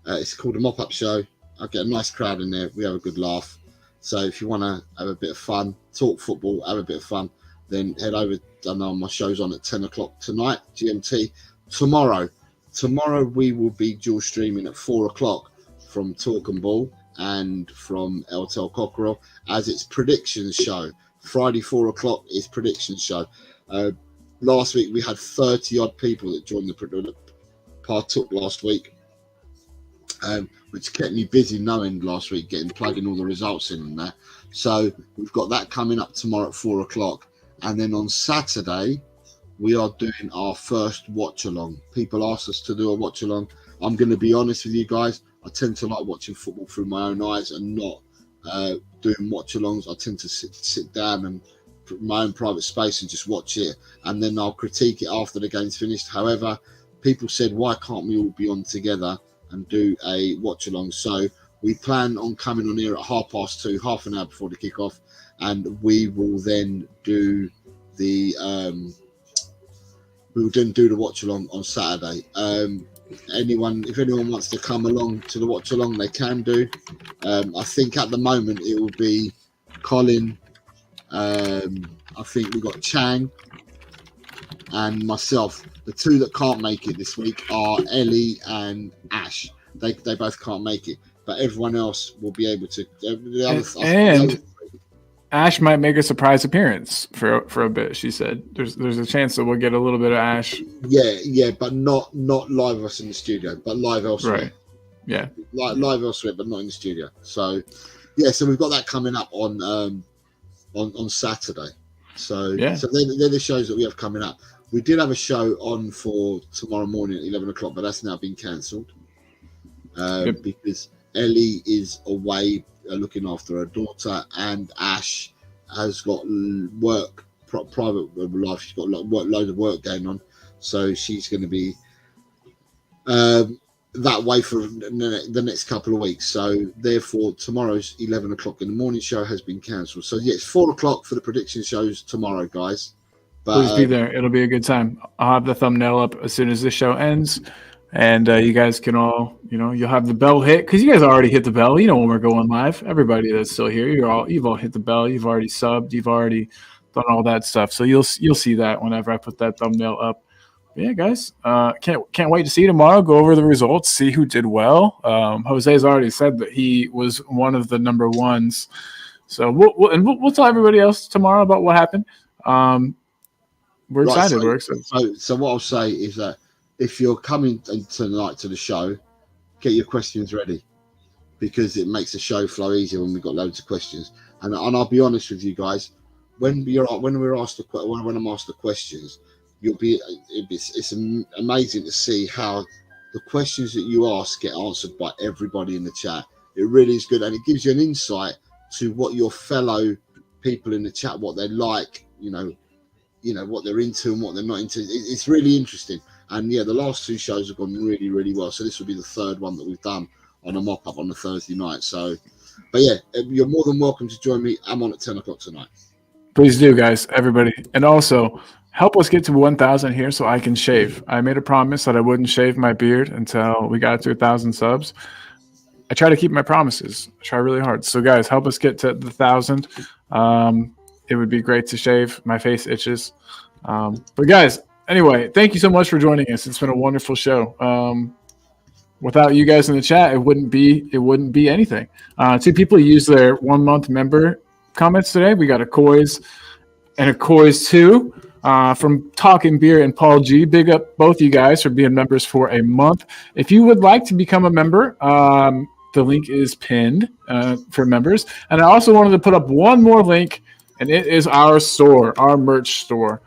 it's called a Mop-Up Show. I get a nice crowd in there. We have a good laugh. So if you want to have a bit of fun, talk football, have a bit of fun, then head over. I know my show's on at 10 o'clock tonight, GMT. Tomorrow we will be dual streaming at 4 o'clock from Talk and Ball and from LTL Cockerel as its predictions show. Friday 4 o'clock is predictions show. Last week we had 30 odd people that joined the partook last week, which kept me busy knowing last week, plugging all the results in and that. So we've got that coming up tomorrow at 4 o'clock. And then on Saturday, we are doing our first watch along. People asked us to do a watch along. I'm going to be honest with you guys. I tend to like watching football through my own eyes and not doing watch alongs. I tend to sit down and put my own private space and just watch it. And then I'll critique it after the game's finished. However, people said, why can't we all be on together and do a watch along? So we plan on coming on here at 2:30, half an hour before the kickoff. And we will then do the watch along on Saturday. If anyone wants to come along to the watch along, they can do. I think at the moment it will be Colin. I think we've got Chang and myself. The two that can't make it this week are Ellie and Ash. They both can't make it, but everyone else will be able to. Ash might make a surprise appearance for a bit. She said there's a chance that we'll get a little bit of Ash. Yeah, but not live us in the studio, but live elsewhere. Right. Yeah. Live elsewhere, but not in the studio. So yeah, so we've got that coming up on Saturday. So yeah. So they're the shows that we have coming up. We did have a show on for tomorrow morning at 11 o'clock, but that's now been cancelled because Ellie is away looking after her daughter, and Ash has got private life. She's got loads of work going on, so she's going to be that way for the next couple of weeks. So therefore, tomorrow's 11 o'clock in the morning show has been cancelled. So yeah, it's 4 o'clock for the prediction shows tomorrow, guys. But, please be there. It'll be a good time. I'll have the thumbnail up as soon as this show ends. And you guys can all, you'll have the bell hit because you guys already hit the bell. When we're going live. Everybody that's still here, you've all hit the bell. You've already subbed. You've already done all that stuff. So you'll see that whenever I put that thumbnail up. But yeah, guys, can't wait to see you tomorrow. Go over the results, see who did well. Jose's already said that he was one of the number ones. So we'll tell everybody else tomorrow about what happened. We're excited. We're excited. So what I'll say is that, if you're coming tonight to the show, get your questions ready because it makes the show flow easier when we've got loads of questions. And I'll be honest with you guys, when I'm asked the questions, it's amazing to see how the questions that you ask get answered by everybody in the chat. It really is good, and it gives you an insight to what your fellow people in the chat, what they like, what they're into and what they're not into. It's really interesting. And yeah, the last two shows have gone really, really well. So this will be the third one that we've done on a mop-up on a Thursday night. So, but yeah, you're more than welcome to join me. I'm on at 10 o'clock tonight. Please do, guys, everybody. And also, help us get to 1,000 here so I can shave. I made a promise that I wouldn't shave my beard until we got to 1,000 subs. I try to keep my promises. I try really hard. So, guys, help us get to the 1,000. it would be great to shave. My face itches. But guys, anyway, thank you so much for joining us. It's been a wonderful show. Without you guys in the chat, it wouldn't be anything. 2 people used their 1 month member comments today. We got a Coys and a Coys 2 from Talking Beer and Paul G. Big up both you guys for being members for a month. If you would like to become a member, the link is pinned for members. And I also wanted to put up one more link, and it is our store, our merch store.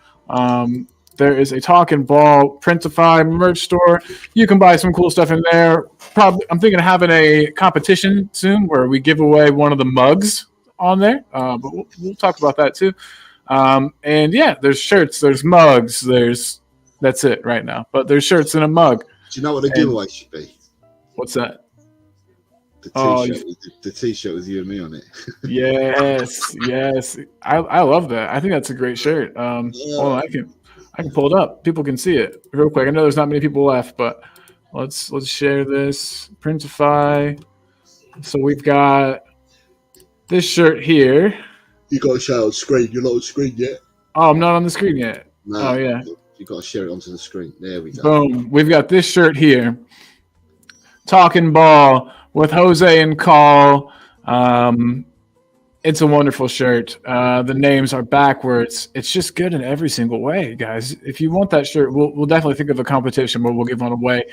There is a Talking Ball Printify merch store. You can buy some cool stuff in there. Probably, I'm thinking of having a competition soon where we give away one of the mugs on there. But we'll talk about that too. And yeah, there's shirts, there's mugs, that's it right now. But there's shirts and a mug. Do you know what the giveaway should be? What's that? The t-shirt with you and me on it. Yes. I love that. I think that's a great shirt. Hold on, I can pull it up. People can see it real quick. I know there's not many people left, but let's share this. Printify. So we've got this shirt here. You got to show it on screen. You're not on screen yet. Oh, I'm not on the screen yet. No, oh yeah. You got to share it onto the screen. There we go. Boom. We've got this shirt here. Talking Ball with Jose and Call. It's a wonderful shirt. The names are backwards. It's just good in every single way, guys. If you want that shirt, we'll definitely think of a competition where we'll give one away.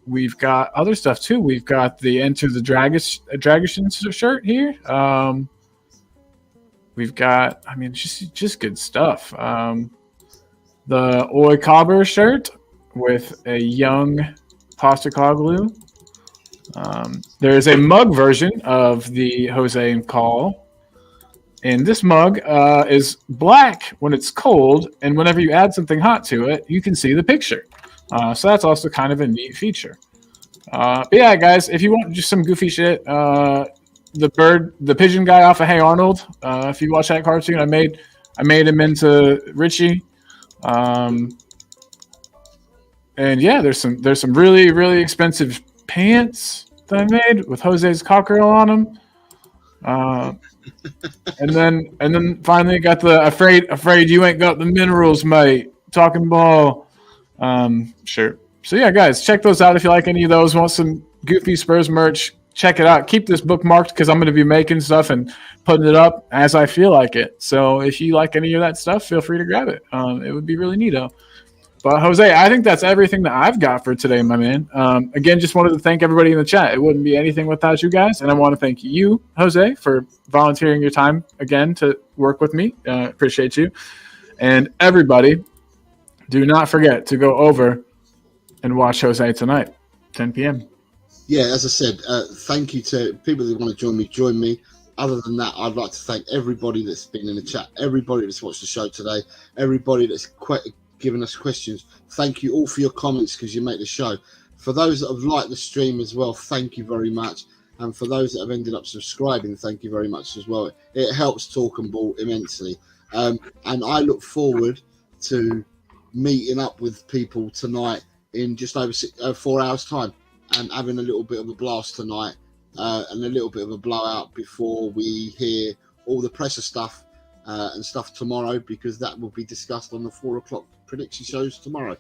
We've got other stuff too. We've got the Enter the Dragon shirt here. We've got, just good stuff. The Oi Cobber shirt with a young Postacoglu. There's a mug version of the Jose and Call. And this mug is black when it's cold, and whenever you add something hot to it, you can see the picture. So that's also kind of a neat feature. But yeah, guys, if you want just some goofy shit, the pigeon guy off of Hey Arnold, if you watch that cartoon, I made him into Richie. And yeah, there's some really, really expensive pants that I made with Jose's cockerel on them. And then finally got the afraid you ain't got the minerals, mate. Talking Ball shirt. So yeah, guys, check those out if you like any of those. Want some goofy Spurs merch? Check it out. Keep this bookmarked because I'm going to be making stuff and putting it up as I feel like it. So if you like any of that stuff, feel free to grab it. It would be really neato. But Jose, I think that's everything that I've got for today, my man. Again, just wanted to thank everybody in the chat. It wouldn't be anything without you guys. And I want to thank you, Jose, for volunteering your time again to work with me. Appreciate you. And everybody, do not forget to go over and watch Jose tonight, 10 p.m. Yeah, as I said, thank you to people that want to join me. Other than that, I'd like to thank everybody that's been in the chat, everybody that's watched the show today, everybody that's given us questions. Thank you all for your comments because you make the show. For those that have liked the stream as well, thank you very much. And for those that have ended up subscribing, thank you very much as well. It helps Talking Ball immensely. And I look forward to meeting up with people tonight in just over 4 hours' time and having a little bit of a blast tonight and a little bit of a blowout before we hear all the presser stuff and stuff tomorrow, because that will be discussed on the 4 o'clock prediction shows tomorrow.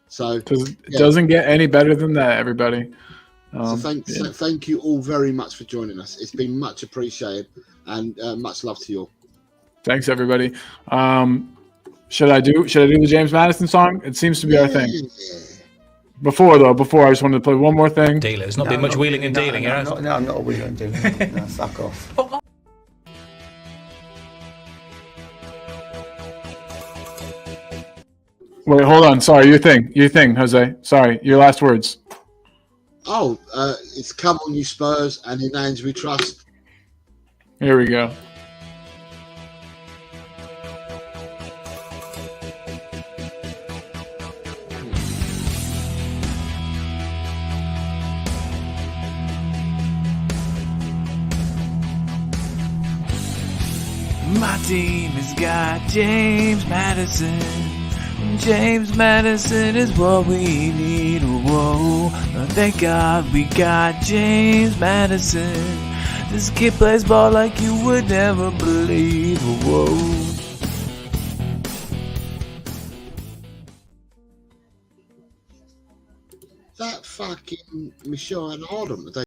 So it doesn't get any better than that, everybody. So thank you all very much for joining us. It's been much appreciated, and much love to you all. Thanks, everybody. Should I do the James Madison song? It seems to be our thing. Before I just wanted to play one more thing. Dealer, there's not been much wheeling and dealing, I'm not a wheeler and dealing. No, fuck off. Wait, hold on. Sorry, your thing, Jose. Sorry, your last words. Oh, it's come on, you Spurs, and in hands we trust. Here we go. My team has got James Madison. James Madison is what we need. Whoa, thank God we got James Madison. This kid plays ball like you would never believe. Whoa. That fucking Michelle had hard on today.